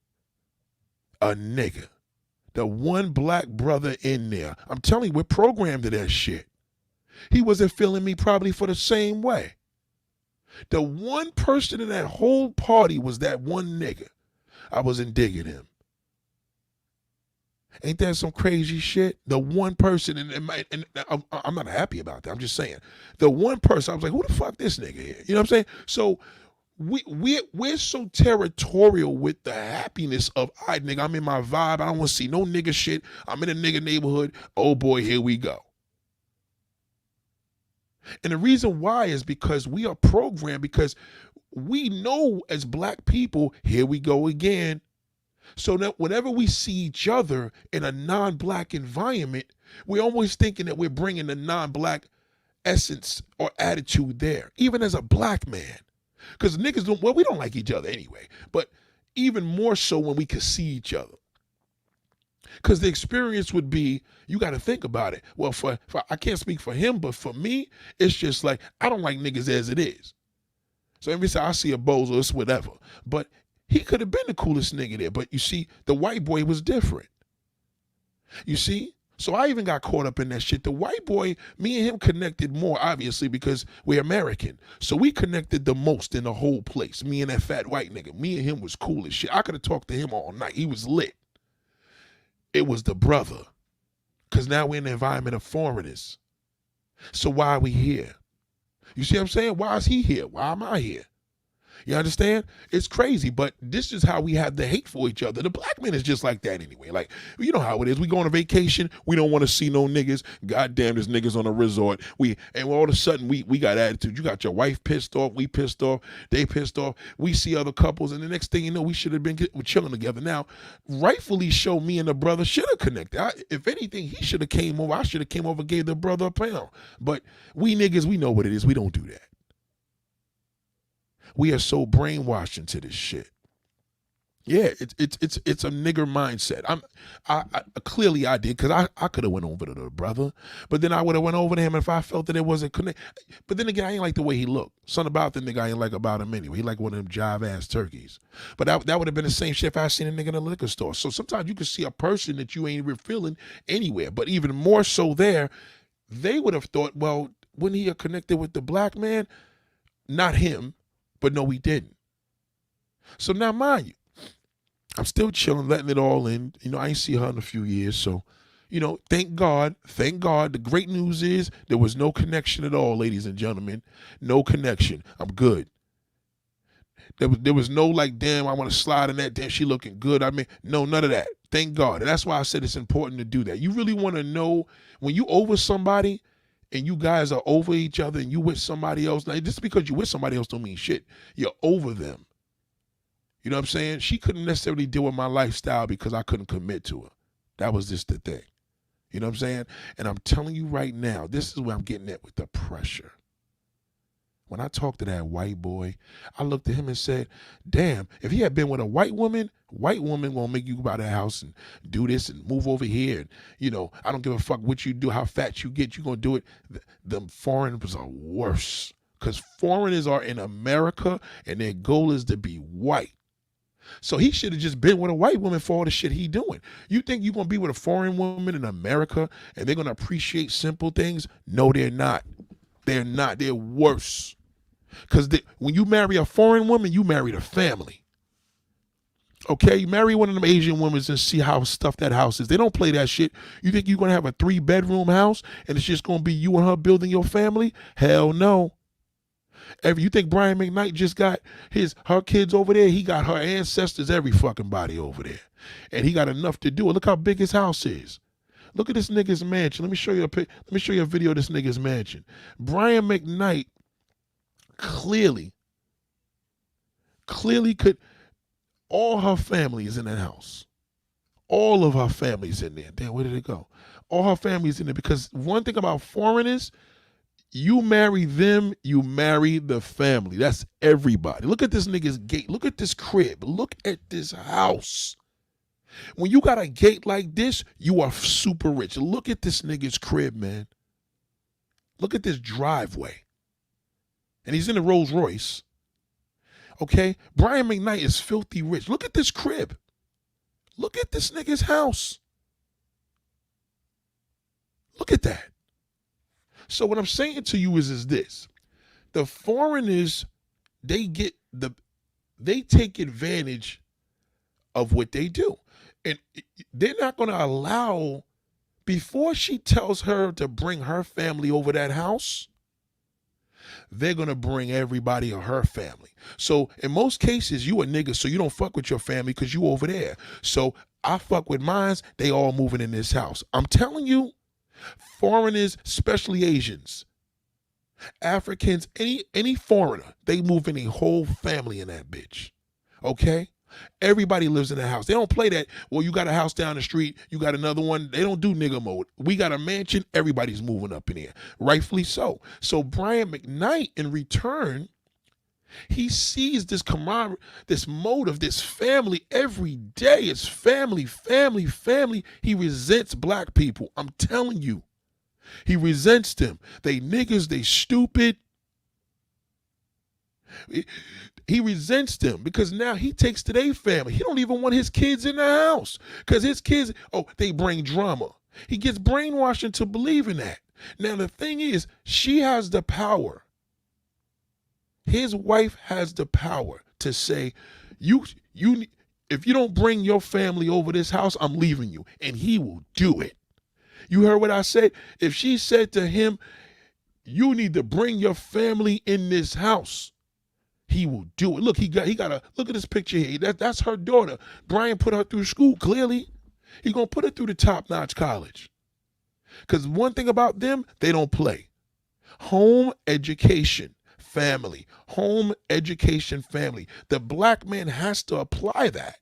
A nigga. The one black brother in there. I'm telling you, we're programmed to that shit. He wasn't feeling me probably for the same way. The one person in that whole party was that one nigga. I wasn't digging him. Ain't that some crazy shit? The one person, and I'm not happy about that. I'm just saying. The one person, I was like, who the fuck this nigga here? You know what I'm saying? So we're so territorial with the happiness of, all right, nigga, I'm in my vibe. I don't want to see no nigga shit. I'm in a nigga neighborhood. Oh boy, here we go. And the reason why is because we are programmed, because we know as black people, here we go again. So that whenever we see each other in a non-black environment, we're always thinking that we're bringing the non-black essence or attitude there, even as a black man. Because niggas don't, well, we don't like each other anyway, but even more so when we can see each other. Because the experience would be, you got to think about it. Well, for I can't speak for him, but for me, it's just like, I don't like niggas as it is. So every time I see a bozo, it's whatever. But he could have been the coolest nigga there. But you see, the white boy was different. You see? So I even got caught up in that shit. The white boy, me and him connected more, obviously, because we're American. So we connected the most in the whole place. Me and that fat white nigga. Me and him was cool as shit. I could have talked to him all night. He was lit. It was the brother. Because now we're in the environment of foreigners. So why are we here? You see what I'm saying? Why is he here? Why am I here? You understand? It's crazy, but this is how we have the hate for each other. The black man is just like that anyway. Like, you know how it is. We go on a vacation. We don't want to see no niggas. Goddamn, there's niggas on a resort. And all of a sudden, we got attitude. You got your wife pissed off. We pissed off. They pissed off. We see other couples, and the next thing you know, we should have been chilling together. Now, rightfully show me and the brother should have connected. If anything, he should have came over. I should have came over and gave the brother a pound. But we niggas, we know what it is. We don't do that. We are so brainwashed into this shit. Yeah, it's a nigger mindset. I clearly I did, because I could have went over to the brother, but then I would have went over to him if I felt that it wasn't connect. But then again, I ain't like the way he looked. Something about the nigga I ain't like about him anyway. He like one of them jive ass turkeys. But that would have been the same shit if I seen a nigga in a liquor store. So sometimes you can see a person that you ain't even feeling anywhere. But even more so there, they would have thought, well, when he connected with the black man, not him. But no, we didn't. So now, mind you, I'm still chilling, letting it all in. You know, I ain't see her in a few years. So, you know, thank God. The great news is there was no connection at all, ladies and gentlemen. No connection. I'm good. There was no like, damn, I want to slide in that. Damn, she looking good. I mean, no, none of that. Thank God. And that's why I said it's important to do that. You really want to know when you over somebody, and you guys are over each other and you with somebody else. Now, just because you with somebody else don't mean shit. You're over them. You know what I'm saying? She couldn't necessarily deal with my lifestyle because I couldn't commit to her. That was just the thing. You know what I'm saying? And I'm telling you right now, this is where I'm getting at with the pressure. When I talked to that white boy, I looked at him and said, damn, if he had been with a white woman gonna make you go by the house and do this and move over here. And, you know, I don't give a fuck what you do, how fat you get, you gonna do it. The foreigners are worse, because foreigners are in America and their goal is to be white. So he should have just been with a white woman for all the shit he doing. You think you're gonna be with a foreign woman in America and they're gonna appreciate simple things? No, they're not. They're not. They're worse. Because when you marry a foreign woman, you marry the family. Okay, you marry one of them Asian women and see how stuffed that house is. They don't play that shit. You think you're going to have a 3-bedroom house and it's just going to be you and her building your family? Hell no. You think Brian McKnight just got her kids over there? He got her ancestors, every fucking body over there. And he got enough to do it. Look how big his house is. Look at this nigga's mansion. Let me show you a video of this nigga's mansion. Brian McKnight clearly could, all her family is in that house. All of her family's in there. Damn, where did it go? All her family's in there, because one thing about foreigners, You marry them, you marry the family. That's everybody. Look at this nigga's gate. Look at this crib. Look at this house. When you got a gate like this, you are super rich. Look at this nigga's crib, man. Look at this driveway. And he's in a Rolls Royce. Okay? Brian McKnight is filthy rich. Look at this crib. Look at this nigga's house. Look at that. So what I'm saying to you is this. The foreigners, they take advantage of what they do. And they're not going to allow, before she tells her to bring her family over that house, they're going to bring everybody of her family. So in most cases, you a nigga, so you don't fuck with your family because you over there. So I fuck with mines, they all moving in this house. I'm telling you, foreigners, especially Asians, Africans, any foreigner, they move in a whole family in that bitch. Okay? Everybody lives in a house. They don't play that, well, you got a house down the street, you got another one. They don't do nigga mode. We got a mansion, everybody's moving up in here. Rightfully so. So Brian McKnight, in return, he sees this camaraderie, this mode of this family every day. It's family, family, family. He resents black people. I'm telling you. He resents them. They niggas, they stupid. He resents them because now he takes to their family. He don't even want his kids in the house because his kids, they bring drama. He gets brainwashed into believing that. Now, the thing is, she has the power. His wife has the power to say, if you don't bring your family over this house, I'm leaving you. And he will do it. You heard what I said? If she said to him, you need to bring your family in this house, he will do it. Look, he got a look at this picture here. That's her daughter. Brian put her through school, clearly. He's gonna put her through the top-notch college. Because one thing about them, they don't play. Home, education, family. Home, education, family. The black man has to apply that.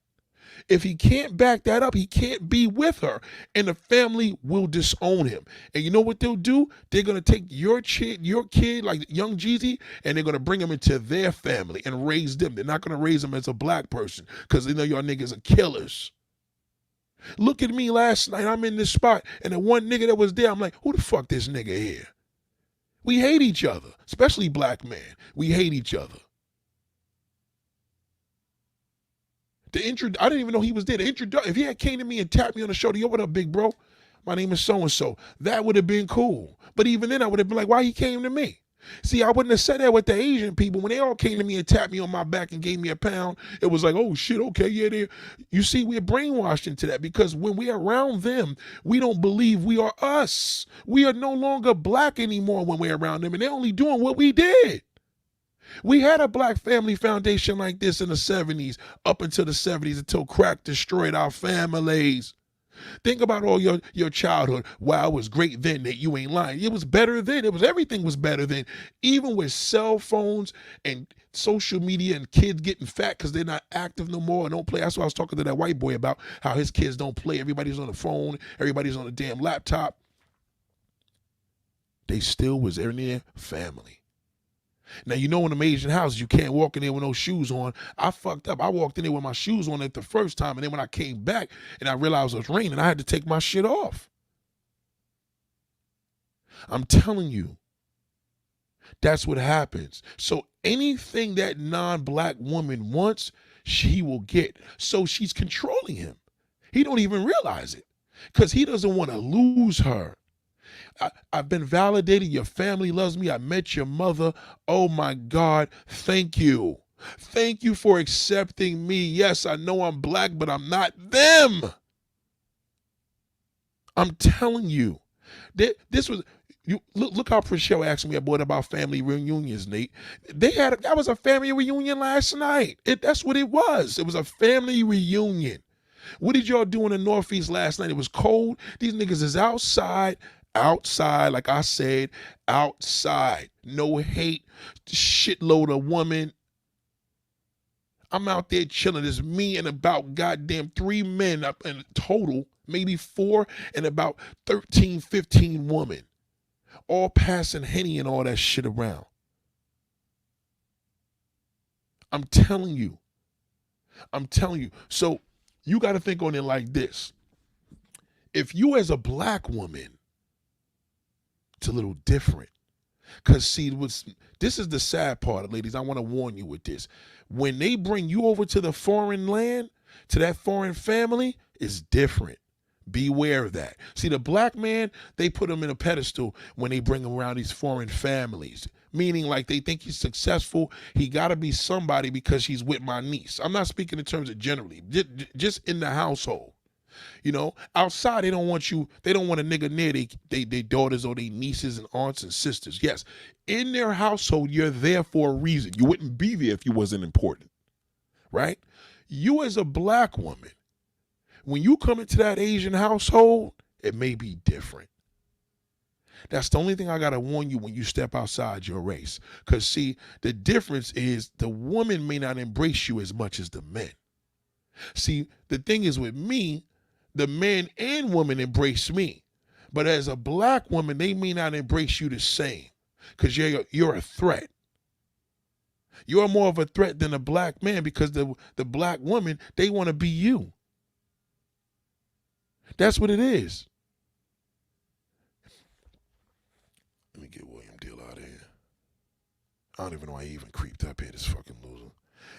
If he can't back that up, he can't be with her, and the family will disown him. And you know what they'll do? They're going to take your kid, like young Jeezy, and they're going to bring him into their family and raise them. They're not going to raise him as a black person because they know y'all niggas are killers. Look at me last night. I'm in this spot, and the one nigga that was there, I'm like, who the fuck this nigga here? We hate each other, especially black men. We hate each other. I didn't even know he was there. The introduction, if he had came to me and tapped me on the shoulder, yo, what up, big bro? My name is so-and-so. That would have been cool. But even then, I would have been like, why he came to me? See, I wouldn't have said that with the Asian people. When they all came to me and tapped me on my back and gave me a pound, it was like, oh, shit, okay, yeah, there. You see, we're brainwashed into that because when we're around them, we don't believe we are us. We are no longer black anymore when we're around them, and they're only doing what we did. We had a black family foundation like this in the 70s, up until the 70s, until crack destroyed our families. Think about all your childhood. Wow, it was great then, that you ain't lying. It was better then. Everything was better then. Even with cell phones and social media and kids getting fat because they're not active no more and don't play. That's what I was talking to that white boy about, how his kids don't play. Everybody's on the phone. Everybody's on a damn laptop. They still was in their family. Now, you know, in them Asian houses, you can't walk in there with no shoes on. I fucked up. I walked in there with my shoes on it the first time, and then when I came back and I realized it was raining, I had to take my shit off. I'm telling you, that's what happens. So anything that non-black woman wants, she will get. So she's controlling him. He don't even realize it because he doesn't want to lose her. I've been validated. Your family loves me. I met your mother. Oh my God. Thank you. Thank you for accepting me. Yes, I know I'm black, but I'm not them. I'm telling you. This was, look how Prichelle asked me about family reunions, Nate. That was a family reunion last night. That's what it was. It was a family reunion. What did y'all do in the Northeast last night? It was cold. These niggas is outside, like I said, outside. No hate, shitload of women. I'm out there chilling. It's me and about goddamn 3 men up in total, maybe 4, and about 13, 15 women. all passing Henny and all that shit around. I'm telling you. So you got to think on it like this. If you as a black woman, it's a little different. Because see, this is the sad part, ladies. I want to warn you with this. When they bring you over to the foreign land, to that foreign family, it's different. Beware of that. See, the black man, they put him in a pedestal when they bring him around these foreign families. Meaning like they think he's successful. He got to be somebody because he's with my niece. I'm not speaking in terms of generally. Just in the household. You know, outside they don't want a nigga near they daughters or they nieces and aunts and sisters. Yes, in their household, you're there for a reason. You wouldn't be there if you wasn't important, right? You as a black woman, when you come into that Asian household, it may be different. That's the only thing I got to warn you when you step outside your race. Because see, the difference is the woman may not embrace you as much as the men. See, the thing is with me, the man and woman embrace me. But as a black woman, they may not embrace you the same because you're a threat. You're more of a threat than a black man because the black woman, they want to be you. That's what it is. Let me get William Deal out of here. I don't even know why he even creeped up here, this fucking loser.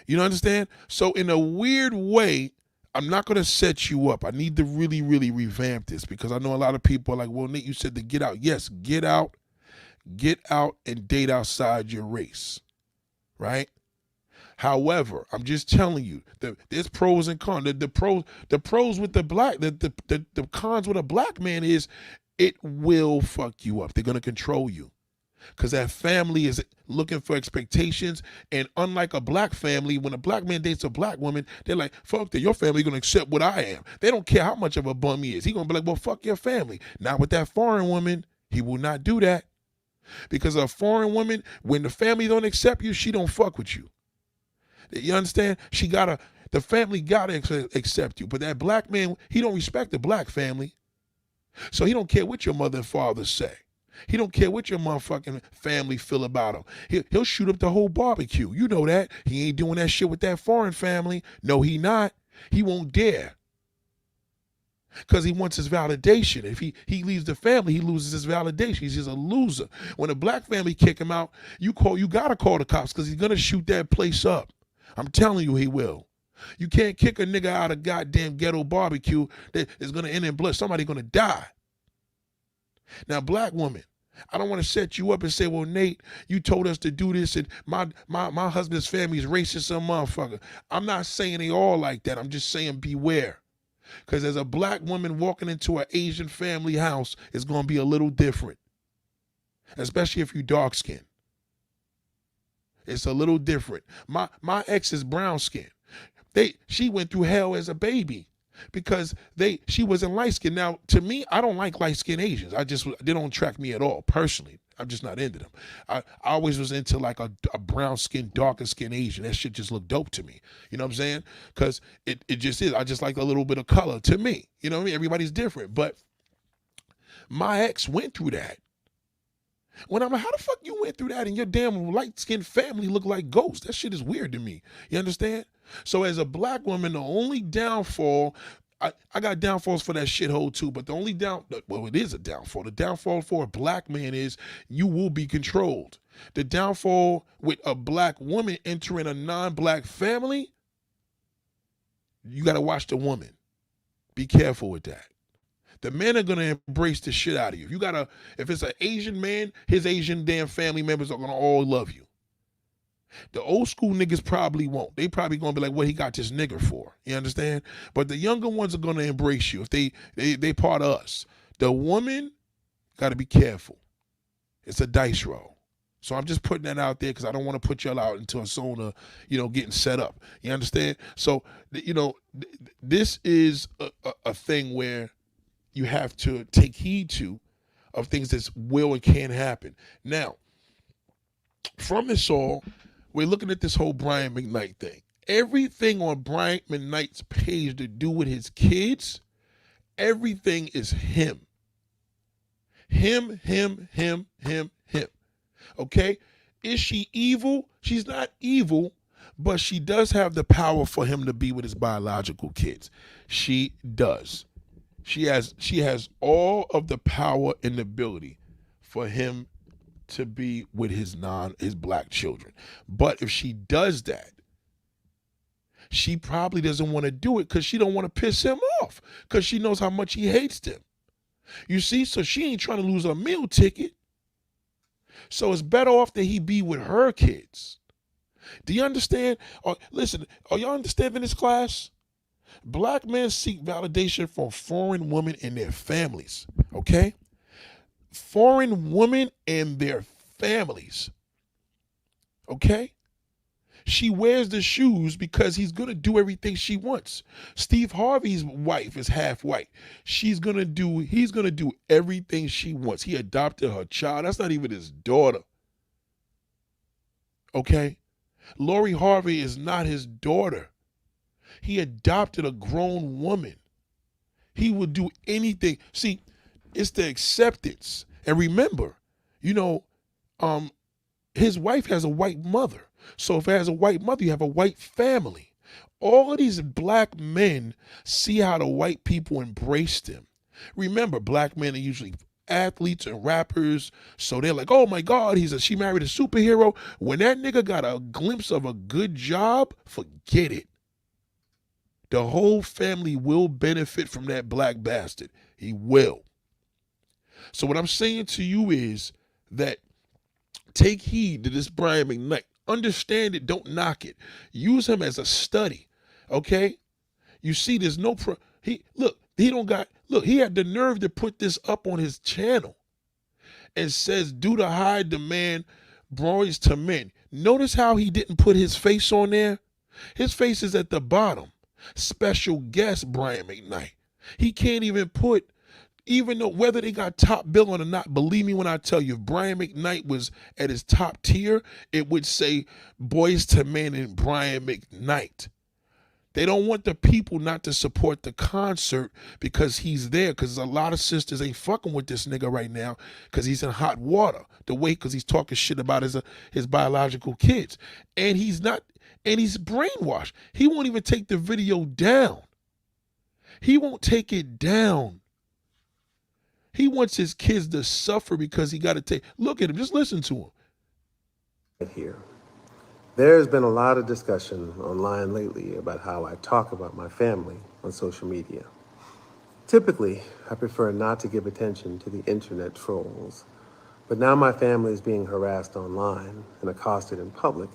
You understand? So in a weird way, I'm not going to set you up. I need to really, really revamp this because I know a lot of people are like, well, Nate, you said to get out. Yes, get out and date outside your race, right? However, I'm just telling you, there's pros and cons. The pros with the cons with a black man is it will fuck you up. They're going to control you. Because that family is looking for expectations. And unlike a black family, when a black man dates a black woman, they're like, fuck that, your family going to accept what I am. They don't care how much of a bum he is. He's going to be like, well, fuck your family. Not with that foreign woman. He will not do that. Because a foreign woman, when the family don't accept you, she don't fuck with you. You understand? The family gotta accept you. But that black man, he don't respect the black family. So he don't care what your mother and father say. He don't care what your motherfucking family feel about him. He'll shoot up the whole barbecue. You know that. He ain't doing that shit with that foreign family. No, he not. He won't dare. Because he wants his validation. If he leaves the family, he loses his validation. He's just a loser. When a black family kick him out, you gotta call the cops because he's gonna shoot that place up. I'm telling you he will. You can't kick a nigga out of goddamn ghetto barbecue that is gonna end in blood. Somebody gonna die. Now, black woman, I don't want to set you up and say, well, Nate, you told us to do this and my husband's family is racist, some motherfucker. I'm not saying they all like that. I'm just saying beware. Because as a black woman walking into an Asian family house, it's going to be a little different. Especially if you dark skinned. It's a little different. My ex is brown skinned. She went through hell as a baby. Because she wasn't light skinned. Now, to me, I don't like light skinned Asians. They don't attract me at all, personally. I'm just not into them. I always was into like a brown skinned, darker skinned Asian. That shit just looked dope to me. You know what I'm saying? Because it just is. I just like a little bit of color to me. You know what I mean? Everybody's different. But my ex went through that. When I'm like, how the fuck you went through that and your damn light-skinned family look like ghosts? That shit is weird to me. You understand? So as a black woman, the only downfall, I got downfalls for that shithole too, but the only it is a downfall. The downfall for a black man is you will be controlled. The downfall with a black woman entering a non-black family, you got to watch the woman. Be careful with that. The men are going to embrace the shit out of you. If it's an Asian man, his Asian damn family members are going to all love you. The old school niggas probably won't. They probably going to be like, what he got this nigger for? You understand? But the younger ones are going to embrace you if they part of us. The woman got to be careful. It's a dice roll. So I'm just putting that out there because I don't want to put y'all out into a zone of, getting set up. You understand? So, this is a thing where you have to take heed to of things that will and can happen. Now, from this all, we're looking at this whole Brian McKnight thing. Everything on Brian McKnight's page to do with his kids, everything is him. Him. Okay? Is she evil? She's not evil, but she does have the power for him to be with his biological kids. She does. She has all of the power and the ability for him to be with his black children. But if she does that, she probably doesn't want to do it because she don't want to piss him off, because she knows how much he hates them. You see, so she ain't trying to lose a meal ticket. So it's better off that he be with her kids. Do you understand? Listen, are y'all understanding this, class? Black men seek validation from foreign women and their families, okay? Foreign women and their families, okay? She wears the shoes because he's going to do everything she wants. Steve Harvey's wife is half white. He's going to do everything she wants. He adopted her child. That's not even his daughter. Okay? Lori Harvey is not his daughter. He adopted a grown woman. He would do anything. See, it's the acceptance. And remember, his wife has a white mother. So if it has a white mother, you have a white family. All of these black men see how the white people embrace them. Remember, black men are usually athletes and rappers, so they're like, oh my God, she married a superhero. When that nigga got a glimpse of a good job, forget it. The whole family will benefit from that black bastard. He will. So what I'm saying to you is that take heed to this Brian McKnight. Understand it. Don't knock it. Use him as a study. Okay? You see, there's no he had the nerve to put this up on his channel and says, due to high demand, boys to men. Notice how he didn't put his face on there? His face is at the bottom. Special guest Brian McKnight. He can't even put, even though whether they got top billing or not, believe me when I tell you, if Brian McKnight was at his top tier, it would say Boys to Men and Brian McKnight. They don't want the people not to support the concert because he's there, because a lot of sisters ain't fucking with this nigga right now because he's in hot water. Because he's talking shit about his biological kids. And he's brainwashed. He won't even take the video down. He won't take it down. He wants his kids to suffer because he got to take. Look at him. Just listen to him. Right here. There's been a lot of discussion online lately about how I talk about my family on social media. Typically, I prefer not to give attention to the internet trolls, but now my family is being harassed online and accosted in public,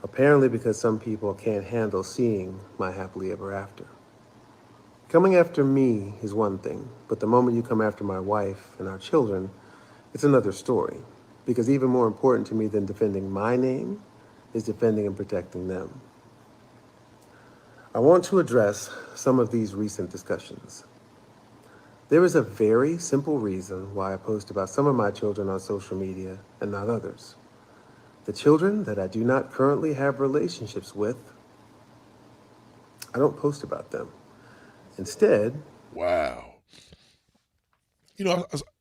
apparently because some people can't handle seeing my happily ever after. Coming after me is one thing, but the moment you come after my wife and our children, it's another story. Because even more important to me than defending my name is defending and protecting them. I want to address some of these recent discussions. There is a very simple reason why I post about some of my children on social media and not others. The children that I do not currently have relationships with, I don't post about them. Instead, wow.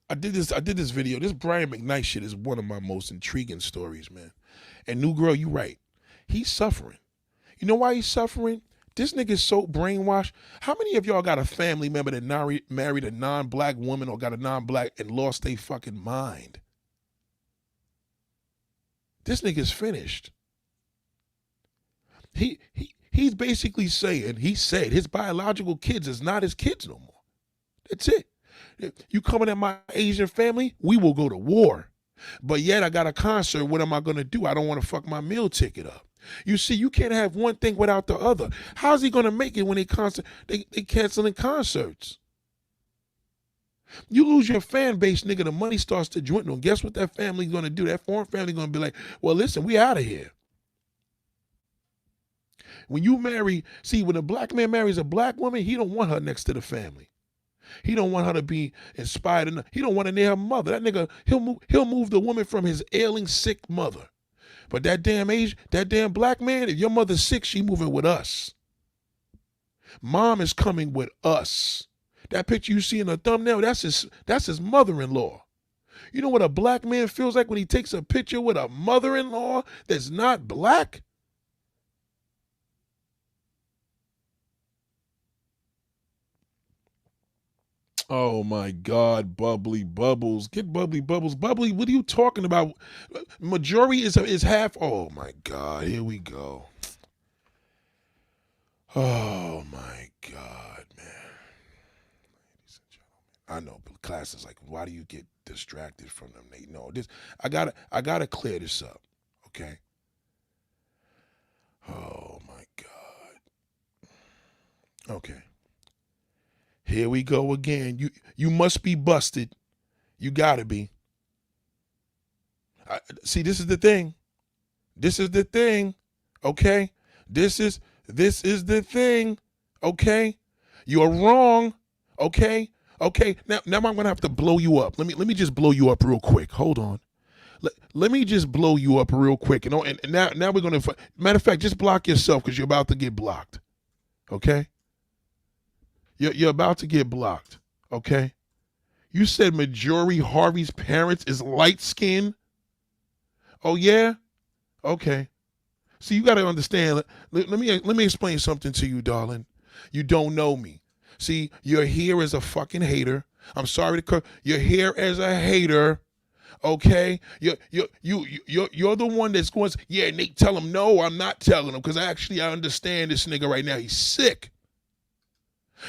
I did this video. This Brian McKnight shit is one of my most intriguing stories, man. And New Girl, you right. He's suffering. You know why he's suffering? This nigga's so brainwashed. How many of y'all got a family member that married a non-black woman or got a non-black and lost their fucking mind? This nigga's finished. He's basically saying, he said his biological kids is not his kids no more. That's it. You coming at my Asian family, we will go to war. But yet I got a concert, what am I going to do? I don't want to fuck my meal ticket up. You see, you can't have one thing without the other. How's he going to make it when they canceling concerts? You lose your fan base, nigga, the money starts to dwindle. And guess what that family's going to do? That foreign family going to be like, well, listen, we out of here. When a black man marries a black woman, he don't want her next to the family. He don't want her to be inspired enough. He don't want to near her mother. That nigga, he'll move the woman from his ailing, sick mother. But that damn black man, if your mother's sick, she moving with us. Mom is coming with us. That picture you see in the thumbnail, that's his mother-in-law. You know what a black man feels like when he takes a picture with a mother-in-law that's not black? Oh my God, Bubbly Bubbles. Get Bubbly Bubbles. Bubbly, what are you talking about? Majority is half. Oh my God, here we go. Oh my God, man. Ladies and gentlemen. I know, but class is like, why do you get distracted from them? They know this. I gotta clear this up. Okay. Oh my God. Okay. Here we go again. You must be busted. You gotta be. See, this is the thing. This is the thing. Okay? This is the thing. Okay? You're wrong. Okay? Okay. Now I'm gonna have to blow you up. Let me just blow you up real quick. Hold on. Let me just blow you up real quick. And now we're gonna matter of fact, just block yourself because you're about to get blocked. Okay? You're about to get blocked. Okay? You said Majority Harvey's parents is light skinned. Oh yeah? Okay. See, you got to understand. Let me explain something to you, darling. You don't know me. See, you're here as a fucking hater. I'm sorry to you're here as a hater. Okay, you're the one that's going. Yeah, Nate, tell him no. I'm not telling him because I understand this nigga right now. He's sick.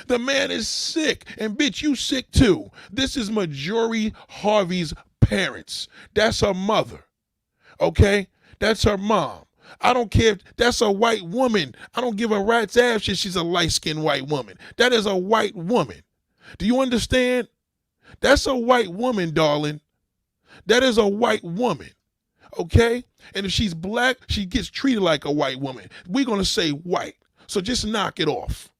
The man is sick, and bitch, you sick too. This is Majority Harvey's parents. That's her mother. Okay, that's her mom. I don't care if that's a white woman. I don't give a rat's ass if she's a light-skinned white woman. That is a white woman. Do you understand? That's a white woman, darling. That is a white woman. Okay? And if she's black, she gets treated like a white woman. We're going to say white. So just knock it off.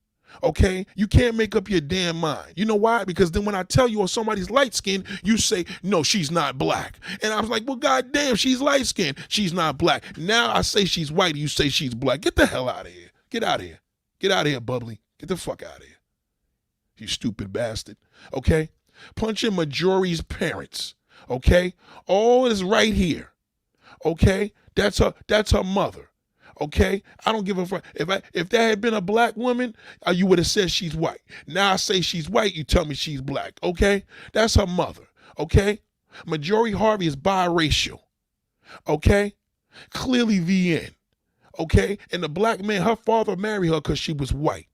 Okay? You can't make up your damn mind. You know why? Because then when I tell you somebody's light-skinned, you say, no, she's not black. And I was like, well, goddamn, she's light-skinned. She's not black. Now I say she's white, you say she's black. Get the hell out of here. Get out of here. Get out of here, Bubbly. Get the fuck out of here. You stupid bastard. Okay? Punch in Majority's parents. Okay? All is right here. Okay? That's her mother. Okay, I don't give a fuck. If that had been a black woman, you would have said she's white. Now I say she's white, you tell me she's black. Okay, that's her mother. Okay, Majority Harvey is biracial. Okay, clearly VN. Okay, and the black man, her father married her because she was white.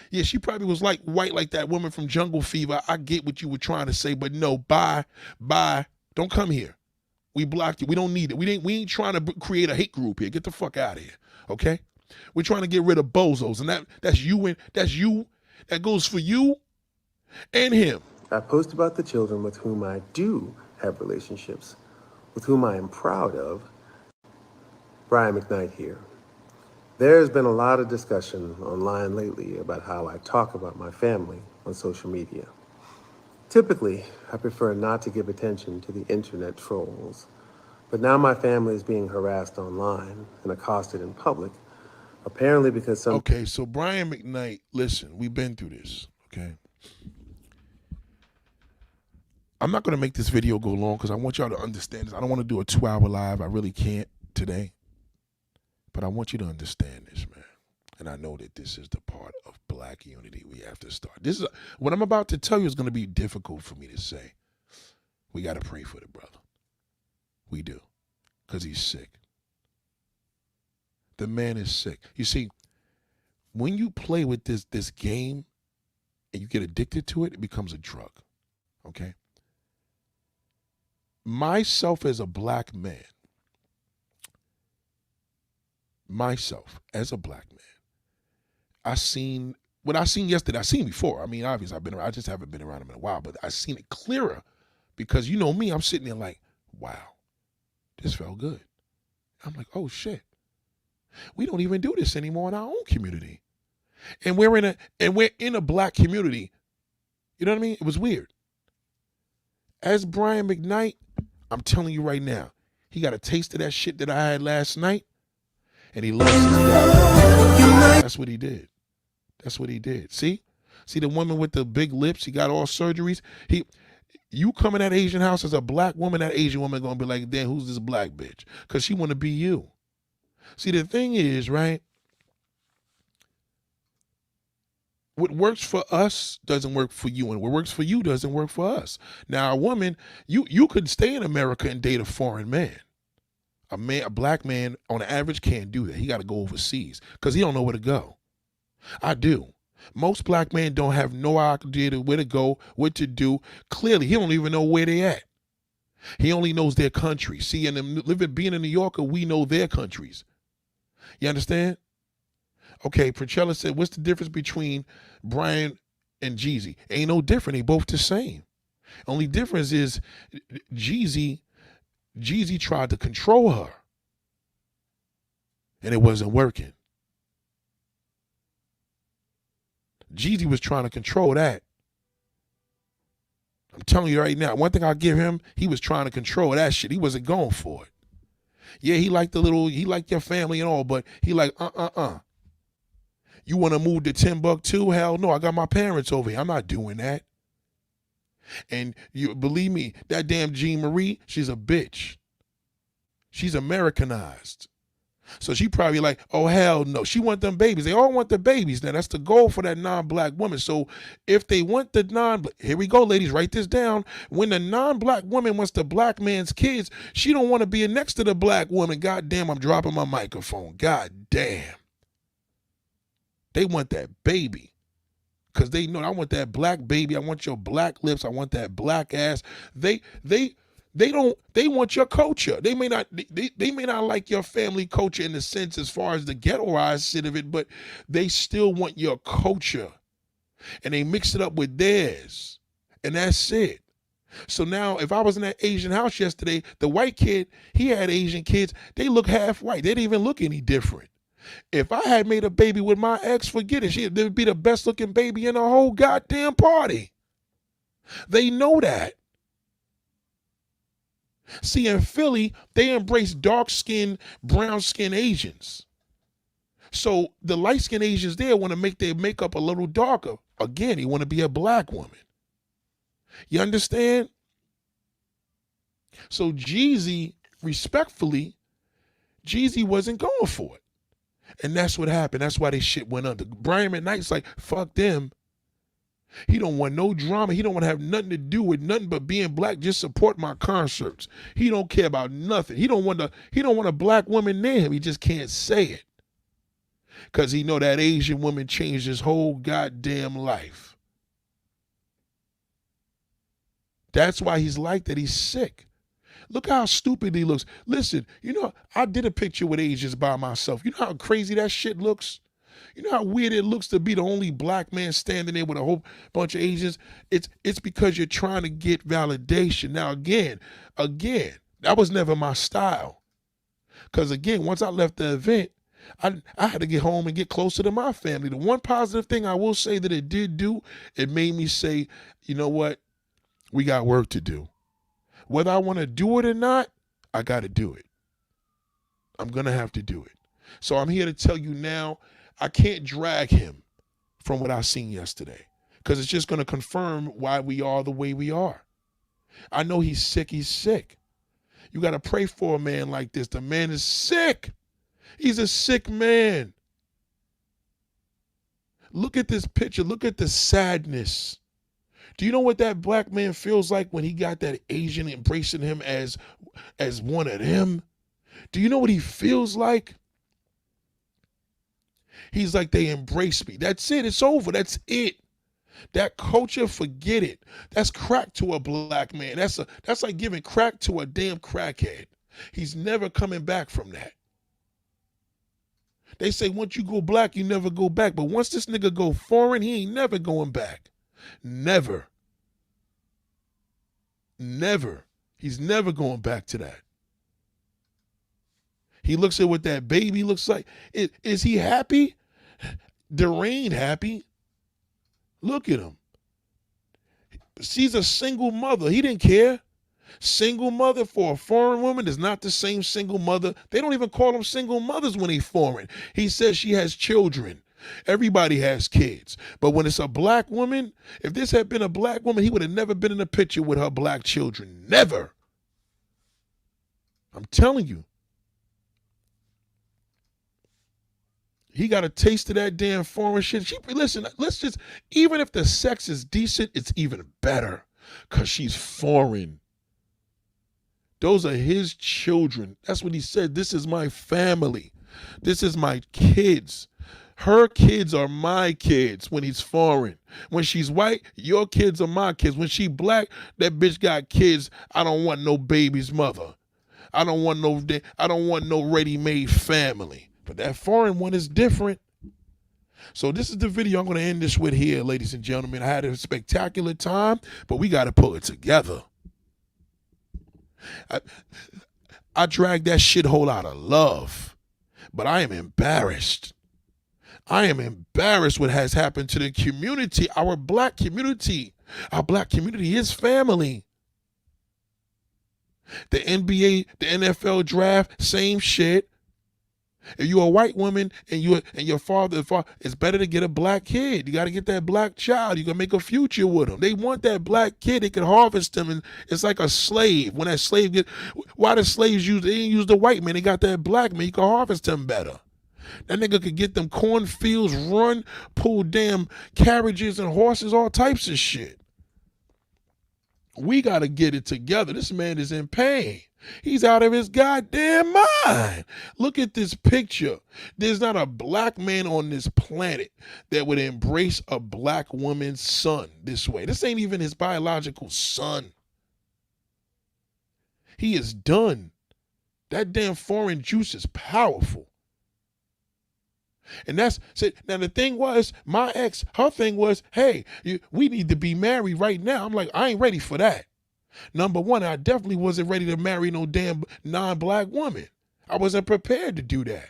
Yeah, she probably was like white like that woman from Jungle Fever. I get what you were trying to say, but no, bye. Don't come here. We blocked you. We don't need it. We ain't trying to create a hate group here. Get the fuck out of here. Okay? We're trying to get rid of bozos. And that's you. That goes for you and him. I post about the children with whom I do have relationships, with whom I am proud of. Brian McKnight here. There's been a lot of discussion online lately about how I talk about my family on social media. Typically, I prefer not to give attention to the internet trolls, but now my family is being harassed online and accosted in public, apparently because some... Okay, so Brian McKnight, listen, we've been through this, okay? I'm not going to make this video go long because I want y'all to understand this. I don't want to do a 2-hour live. I really can't today, but I want you to understand this, man. And I know that this is the part of black unity we have to start. What I'm about to tell you is going to be difficult for me to say. We got to pray for the brother. We do. Because he's sick. The man is sick. You see, when you play with this game and you get addicted to it, it becomes a drug. Okay? Myself as a black man, I seen what I seen yesterday. I seen before. I mean, obviously I've been around. I just haven't been around him in a while, but I seen it clearer because you know me. I'm sitting there like, wow, this felt good. I'm like, oh shit, we don't even do this anymore in our own community, and we're in a black community. You know what I mean? It was weird. As Brian McKnight, I'm telling you right now, he got a taste of that shit that I had last night, and he loves his dad. That's what he did. That's what he did. See the woman with the big lips, he got all surgeries. You come in that Asian house as a black woman, that Asian woman gonna be like, damn, who's this black bitch? Because she want to be you. See, the thing is, right? What works for us doesn't work for you, and what works for you doesn't work for us. Now, a woman, you could stay in America and date a foreign man. A black man, on average, can't do that. He got to go overseas because he don't know where to go. I do. Most black men don't have no idea where to go, what to do. Clearly, he don't even know where they at. He only knows their country. See, being a New Yorker, we know their countries. You understand? Okay, Princhella said, what's the difference between Brian and Jeezy? Ain't no different. They both the same. Only difference is Jeezy tried to control her, and it wasn't working. Jeezy was trying to control that. I'm telling you right now, one thing I'll give him, he was trying to control that shit. He wasn't going for it. Yeah, he liked your family and all, but he like, You want to move to Timbuktu? Hell no, I got my parents over here. I'm not doing that. And you believe me, that damn Jean Marie, she's a bitch. She's Americanized. So she probably like, oh, hell no. She want them babies. They all want the babies. Now, that's the goal for that non-black woman. So if they want here we go, ladies, write this down. When the non-black woman wants the black man's kids, she don't want to be next to the black woman. God damn, I'm dropping my microphone. God damn. They want that baby. Because they know, I want that black baby. I want your black lips. I want that black ass. They want your culture. They may not like your family culture in the sense as far as the ghettoized shit of it, but they still want your culture. And they mix it up with theirs. And that's it. So now if I was in that Asian house yesterday, the white kid, he had Asian kids, they look half white. They didn't even look any different. If I had made a baby with my ex, forget it. It would be the best looking baby in the whole goddamn party. They know that. See, in Philly, they embrace dark-skinned, brown-skinned Asians. So the light-skinned Asians there want to make their makeup a little darker. Again, they want to be a black woman. You understand? So Jeezy, respectfully, Jeezy wasn't going for it. And that's what happened. That's why they shit went under. Brian McKnight's like, fuck them. He don't want no drama. He don't want to have nothing to do with nothing but being black. Just support my concerts. He don't care about nothing. He don't want a black woman near him. He just can't say it. Because he know that Asian woman changed his whole goddamn life. That's why he's like that. He's sick. Look how stupid he looks. Listen, I did a picture with Asians by myself. You know how crazy that shit looks? You know how weird it looks to be the only black man standing there with a whole bunch of Asians? It's because you're trying to get validation. Now, again, that was never my style. Because, again, once I left the event, I had to get home and get closer to my family. The one positive thing I will say that it did do, it made me say, you know what? We got work to do. Whether I want to do it or not, I got to do it. I'm going to have to do it. So I'm here to tell you now, I can't drag him from what I seen yesterday because it's just going to confirm why we are the way we are. I know he's sick. He's sick. You got to pray for a man like this. The man is sick. He's a sick man. Look at this picture. Look at the sadness. Do you know what that black man feels like when he got that Asian embracing him as one of them? Do you know what he feels like? He's like, they embrace me. That's it. It's over. That's it. That culture, forget it. That's crack to a black man. That's like giving crack to a damn crackhead. He's never coming back from that. They say once you go black, you never go back. But once this nigga go foreign, he ain't never going back. Never. Never. He's never going back to that. He looks at what that baby looks like. Is he happy? Derain happy. Look at him. She's a single mother. He didn't care. Single mother for a foreign woman is not the same single mother. They don't even call them single mothers when they foreign. He says she has children. Everybody has kids. But when it's a black woman, if this had been a black woman, he would have never been in a picture with her black children. Never. I'm telling you. He got a taste of that damn foreign shit. Listen, let's just, even if the sex is decent, it's even better because she's foreign. Those are his children. That's what he said. This is my family. This is my kids. Her kids are my kids when he's foreign. When she's white, your kids are my kids. When she black, that bitch got kids. I don't want no baby's mother. I don't want no ready-made family. But that foreign one is different. So this is the video I'm going to end this with here, ladies and gentlemen. I had a spectacular time, but we got to pull it together. I dragged that shithole out of love, but I am embarrassed. I am embarrassed what has happened to the community, our black community. Our black community is family. The NBA, the NFL draft, same shit. If you're a white woman and your father, it's better to get a black kid. You got to get that black child. You can make a future with them. They want that black kid. They can harvest them, and it's like a slave. When that slave why the slaves they didn't use the white man? They got that black man. You can harvest them better. That nigga could get them cornfields, pull damn carriages and horses, all types of shit. We got to get it together. This man is in pain. He's out of his goddamn mind. Look at this picture. There's not a black man on this planet that would embrace a black woman's son this way. This ain't even his biological son. He is done. That damn foreign juice is powerful. And that's it. Now the thing was, my ex, her thing was, hey, we need to be married right now. I'm like, I ain't ready for that. Number one, I definitely wasn't ready to marry no damn non-black woman. I wasn't prepared to do that.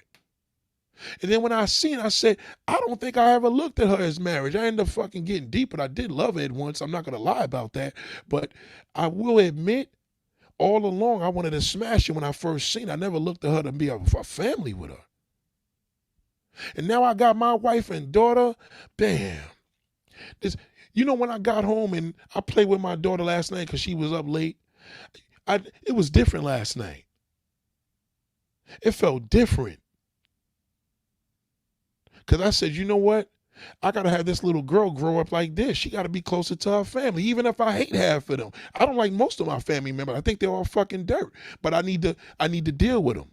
And then when I seen it, I said, I don't think I ever looked at her as marriage. I ended up fucking getting deep, but I did love her at once. I'm not going to lie about that. But I will admit, all along, I wanted to smash her when I first seen her. I never looked at her to be a family with her. And now I got my wife and daughter. Damn. When I got home and I played with my daughter last night because she was up late, it was different last night. It felt different. Because I said, you know what? I got to have this little girl grow up like this. She got to be closer to her family, even if I hate half of them. I don't like most of my family members. I think they're all fucking dirt. But I need to deal with them.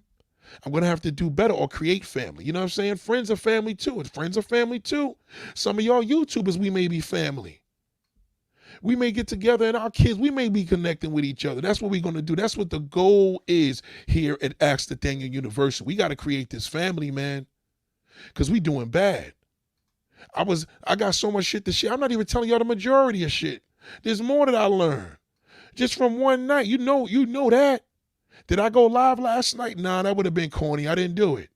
I'm going to have to do better or create family. You know what I'm saying? Friends are family too. And friends are family too. Some of y'all YouTubers, we may be family. We may get together and our kids, we may be connecting with each other. That's what we're going to do. That's what the goal is here at Ask Nathaniel University. We got to create this family, man, because we doing bad. I got so much shit to share. I'm not even telling y'all the majority of shit. There's more that I learned just from one night. You know that. Did I go live last night? Nah, that would have been corny. I didn't do it.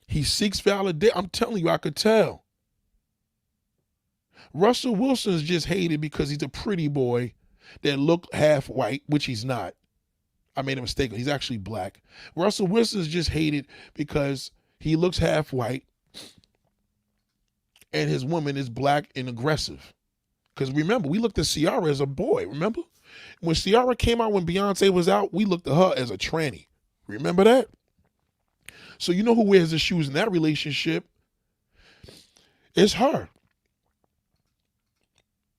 He seeks validation. I'm telling you, I could tell. Russell Wilson's just hated because he's a pretty boy that looked half white, which he's not. I made a mistake. He's actually black. Russell Wilson's just hated because he looks half white and his woman is black and aggressive. Because remember, we looked at Ciara as a boy, remember? When Ciara came out, when Beyonce was out, we looked at her as a tranny. Remember that? So you know who wears the shoes in that relationship? It's her.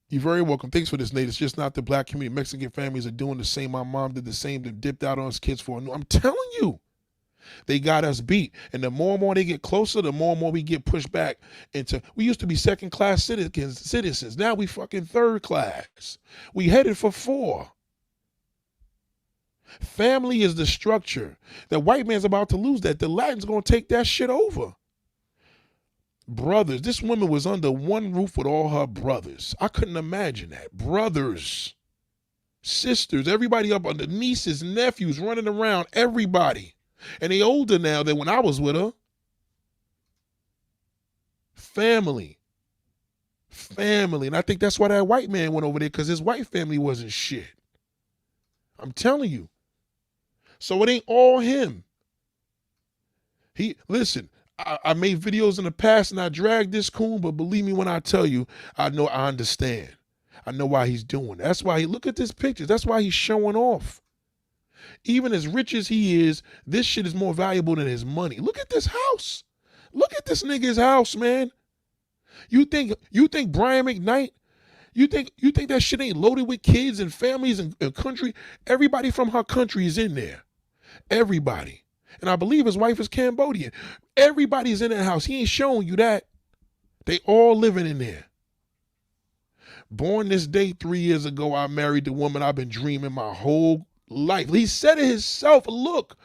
You're very welcome. Thanks for this, Nate. It's just not the black community. Mexican families are doing the same. My mom did the same. They dipped out on us kids for a new. I'm telling you, they got us beat. And the more and more they get closer, the more and more we get pushed back into, we used to be second-class citizens. Now we fucking third class. We headed for 4. Family is the structure. The white man's about to lose that. The Latin's going to take that shit over. Brothers. This woman was under one roof with all her brothers. I couldn't imagine that. Brothers, sisters, everybody up under, nieces, nephews running around, everybody. And they older now than when I was with her. Family. And I think that's why that white man went over there, because his white family wasn't shit. I'm telling you. So it ain't all him. Listen, I made videos in the past and I dragged this coon, but believe me when I tell you, I understand. I know why he's doing it. That's why look at this picture. That's why he's showing off. Even as rich as he is, this shit is more valuable than his money. Look at this house. Look at this nigga's house, man. You think Brian McKnight, you think that shit ain't loaded with kids and families and country? Everybody from her country is in there. Everybody. And I believe his wife is Cambodian. Everybody's in that house. He ain't showing you that. They all living in there. Born this day 3 years ago, I married the woman I've been dreaming my whole life. He said it himself. Look,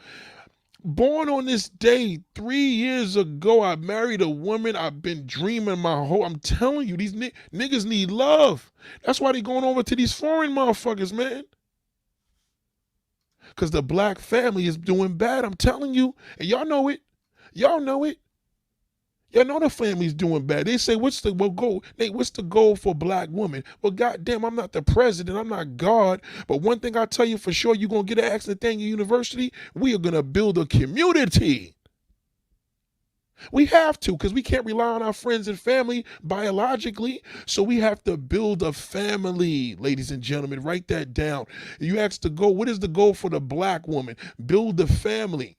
born on this day 3 years ago, I married a woman I've been dreaming my whole. I'm telling you, these niggas need love. That's why they going over to these foreign motherfuckers, man. Because the black family is doing bad, I'm telling you. And y'all know it. Y'all know it. Y'all know the family's doing bad. They say, what's the goal? Nate, what's the goal for black women? Well, goddamn, I'm not the president. I'm not God. But one thing I tell you for sure, you're going to get an accent thing in university. We are going to build a community. We have to, because we can't rely on our friends and family biologically. So we have to build a family, ladies and gentlemen. Write that down. You ask the goal. What is the goal for the black woman? Build the family.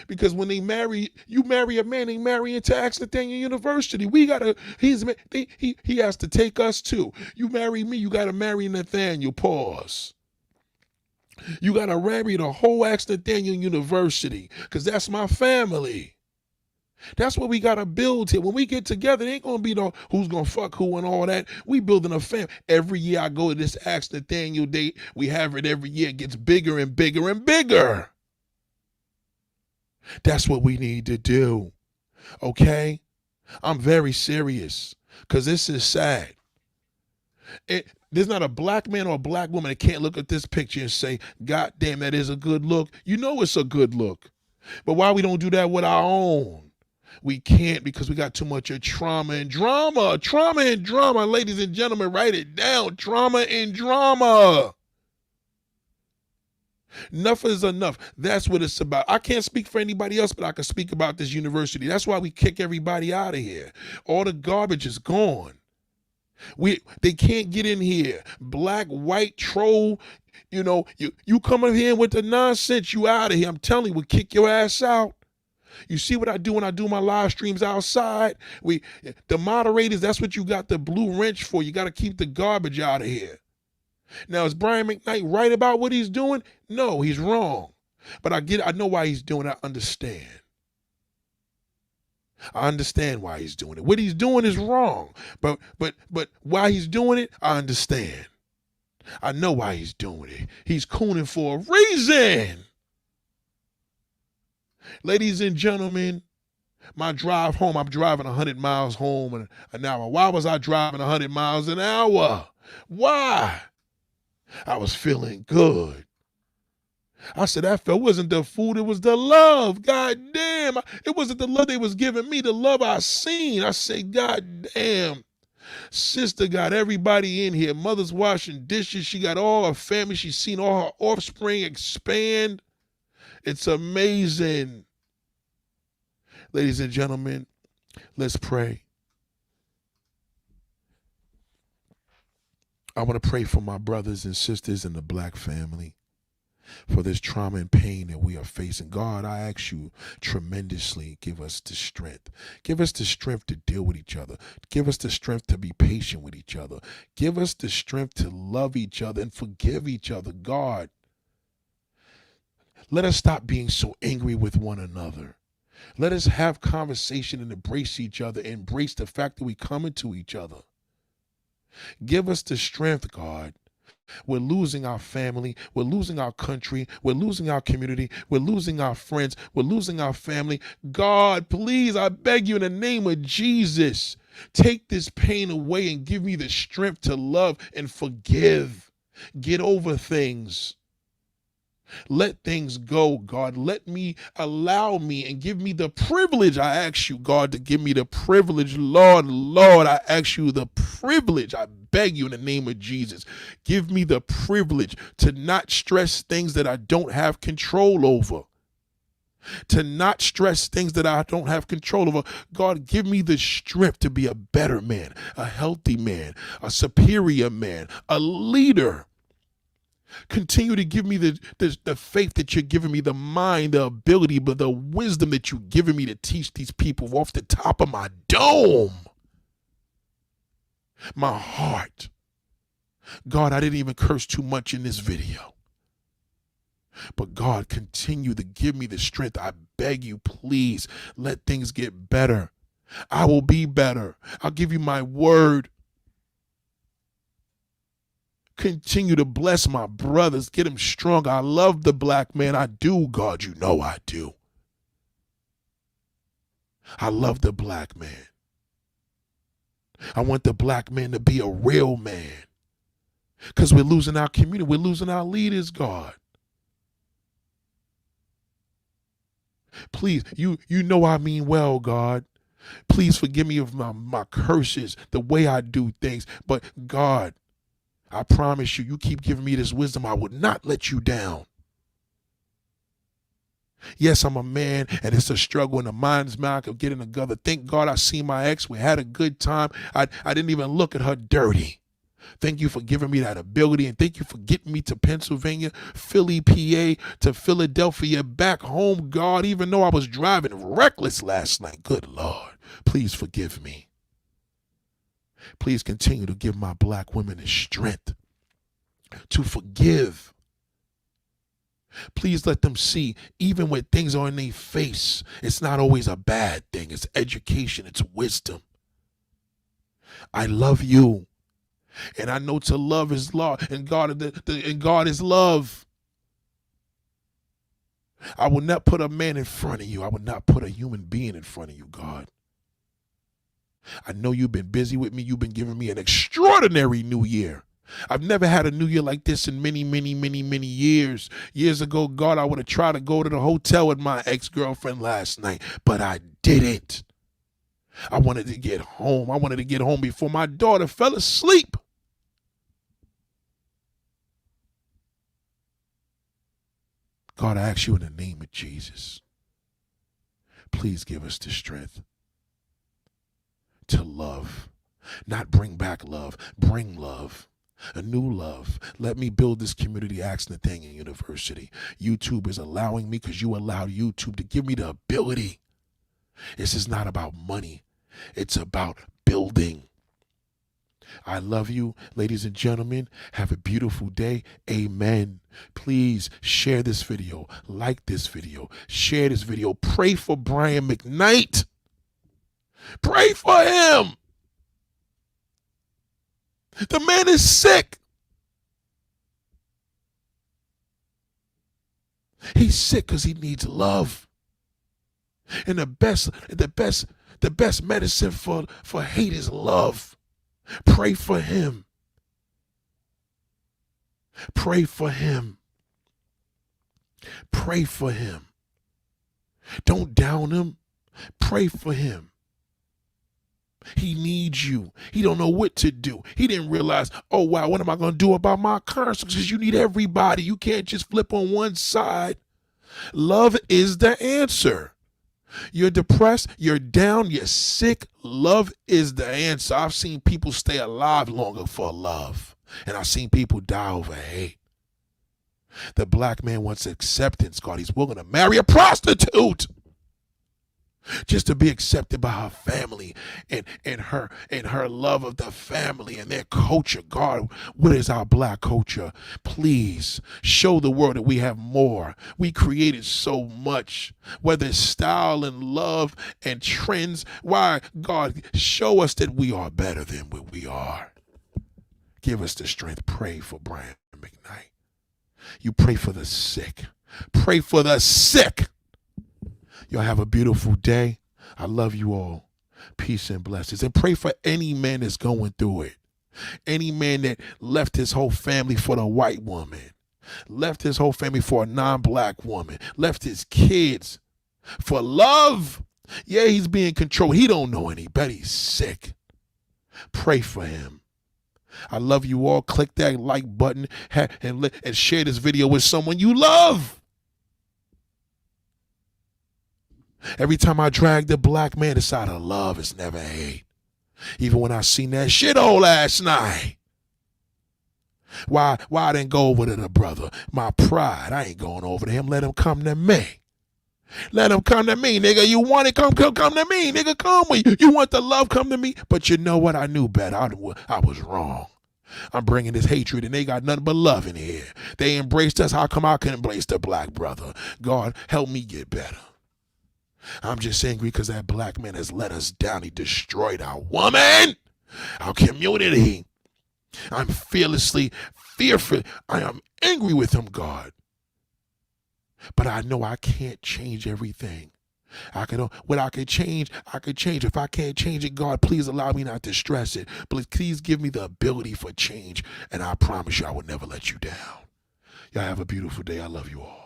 Because when you marry a man, they marry into Nathaniel University. He has to take us too. You marry me, you got to marry Nathaniel. Pause. You got to marry the whole Nathaniel University, because that's my family. That's what we got to build here. When we get together, it ain't going to be no who's going to fuck who and all that. We building a family. Every year I go to this Nathaniel Day. We have it every year. It gets bigger and bigger and bigger. That's what we need to do, okay? I'm very serious, because this is sad. There's not a black man or a black woman that can't look at this picture and say, God damn, that is a good look. You know it's a good look. But why we don't do that with our own? We can't, because we got too much of trauma and drama. Trauma and drama, ladies and gentlemen, write it down. Trauma and drama. Enough is enough. That's what it's about. I can't speak for anybody else, but I can speak about this university. That's why we kick everybody out of here. All the garbage is gone. They can't get in here. Black, white, troll, you come in here with the nonsense, you out of here. I'm telling you, we'll kick your ass out. You see what I do when I do my live streams outside? The moderators, that's what you got the blue wrench for. You got to keep the garbage out of here. Now, is Brian McKnight right about what he's doing? No, he's wrong. But I know why he's doing it. I understand. I understand why he's doing it. What he's doing is wrong. But why he's doing it, I understand. I know why he's doing it. He's cooning for a reason. Ladies and gentlemen, my drive home, I'm driving 100 miles home in an hour. Why was I driving 100 miles an hour? Why? I was feeling good. I said, it wasn't the food, it was the love. God damn. It wasn't the love they was giving me, the love I seen. I said, God damn. Sister got everybody in here. Mother's washing dishes. She got all her family. She's seen all her offspring expand. It's amazing. Ladies and gentlemen, let's pray. I want to pray for my brothers and sisters in the black family, for this trauma and pain that we are facing. God, I ask you tremendously, give us the strength. Give us the strength to deal with each other. Give us the strength to be patient with each other. Give us the strength to love each other and forgive each other. God, let us stop being so angry with one another. Let us have conversation and embrace each other, embrace the fact that we come into each other. Give us the strength, God. We're losing our family. We're losing our country. We're losing our community. We're losing our friends. We're losing our family. God, please, I beg you in the name of Jesus, take this pain away and give me the strength to love and forgive. Get over things. Let things go, God. Allow me and give me the privilege. I ask you, God, to give me the privilege. Lord, I ask you the privilege. I beg you in the name of Jesus. Give me the privilege to not stress things that I don't have control over. to not stress things that I don't have control over. God, give me the strength to be a better man, a healthy man, a superior man, a leader. Continue to give me the faith that you're giving me, the mind, the ability, but the wisdom that you're giving me to teach these people off the top of my dome. My heart. God, I didn't even curse too much in this video. But God, continue to give me the strength. I beg you, please, let things get better. I will be better. I'll give you my word. Continue to bless my brothers. Get them strong. I love the black man. I do, God. You know I do. I love the black man. I want the black man to be a real man. Because we're losing our community. We're losing our leaders, God. Please, you know I mean well, God. Please forgive me of my curses, the way I do things. But God, I promise you, you keep giving me this wisdom. I would not let you down. Yes, I'm a man, and it's a struggle in the mind's mouth of getting together. Thank God I see my ex. We had a good time. I didn't even look at her dirty. Thank you for giving me that ability, and thank you for getting me to Pennsylvania, Philly, PA, to Philadelphia, back home, God, even though I was driving reckless last night. Good Lord, please forgive me. Please continue to give my black women the strength to forgive. Please let them see, even when things are in their face, it's not always a bad thing. It's education. It's wisdom. I love you. And I know to love is love, and God is love. I will not put a man in front of you. I will not put a human being in front of you, God. I know you've been busy with me. You've been giving me an extraordinary new year. I've never had a new year like this in many, many, many, many years. Years ago, God, I would have tried to go to the hotel with my ex-girlfriend last night, but I didn't. I wanted to get home. I wanted to get home before my daughter fell asleep. God, I ask you in the name of Jesus, please give us the strength to love, not bring back love, bring love, a new love. Let me build this community action thing in university. YouTube is allowing me because you allowed YouTube to give me the ability. This is not about money. It's about building. I love you, ladies and gentlemen. Have a beautiful day. Amen. Please share this video, like this video, share this video. Pray for Brian McKnight. Pray for him. The man is sick. He's sick because he needs love. And the best medicine for hate is love. Pray for him. Pray for him. Pray for him. Don't down him. Pray for him. He needs you. He don't know what to do. He didn't realize, oh, wow, what am I going to do about my consequences? You need everybody. You can't just flip on one side. Love is the answer. You're depressed, you're down, you're sick. Love is the answer. I've seen people stay alive longer for love, and I've seen people die over hate. The black man wants acceptance, God. He's willing to marry a prostitute just to be accepted by her family and her love of the family and their culture. God, what is our black culture? Please show the world that we have more. We created so much, whether it's style and love and trends. Why, God, show us that we are better than what we are. Give us the strength. Pray for Brian McKnight. You pray for the sick. Pray for the sick. Y'all have a beautiful day. I love you all. Peace and blessings. And pray for any man that's going through it. Any man that left his whole family for the white woman, left his whole family for a non-black woman, left his kids for love. Yeah, he's being controlled. He don't know any better. He's sick. Pray for him. I love you all. Click that like button and share this video with someone you love. Every time I drag the black man, it's out of love, it's never hate. Even when I seen that shithole last night. Why I didn't go over to the brother? My pride. I ain't going over to him. Let him come to me. Let him come to me, nigga. You want it? Come to me, nigga. Come with you. You want the love? Come to me. But you know what? I knew better. I was wrong. I'm bringing this hatred, and they got nothing but love in here. They embraced us. How come I couldn't embrace the black brother? God, help me get better. I'm just angry because that black man has let us down. He destroyed our woman, our community. I'm fearful. I am angry with him, God. But I know I can't change everything. I can change. If I can't change it, God, please allow me not to stress it. Please give me the ability for change. And I promise you I will never let you down. Y'all have a beautiful day. I love you all.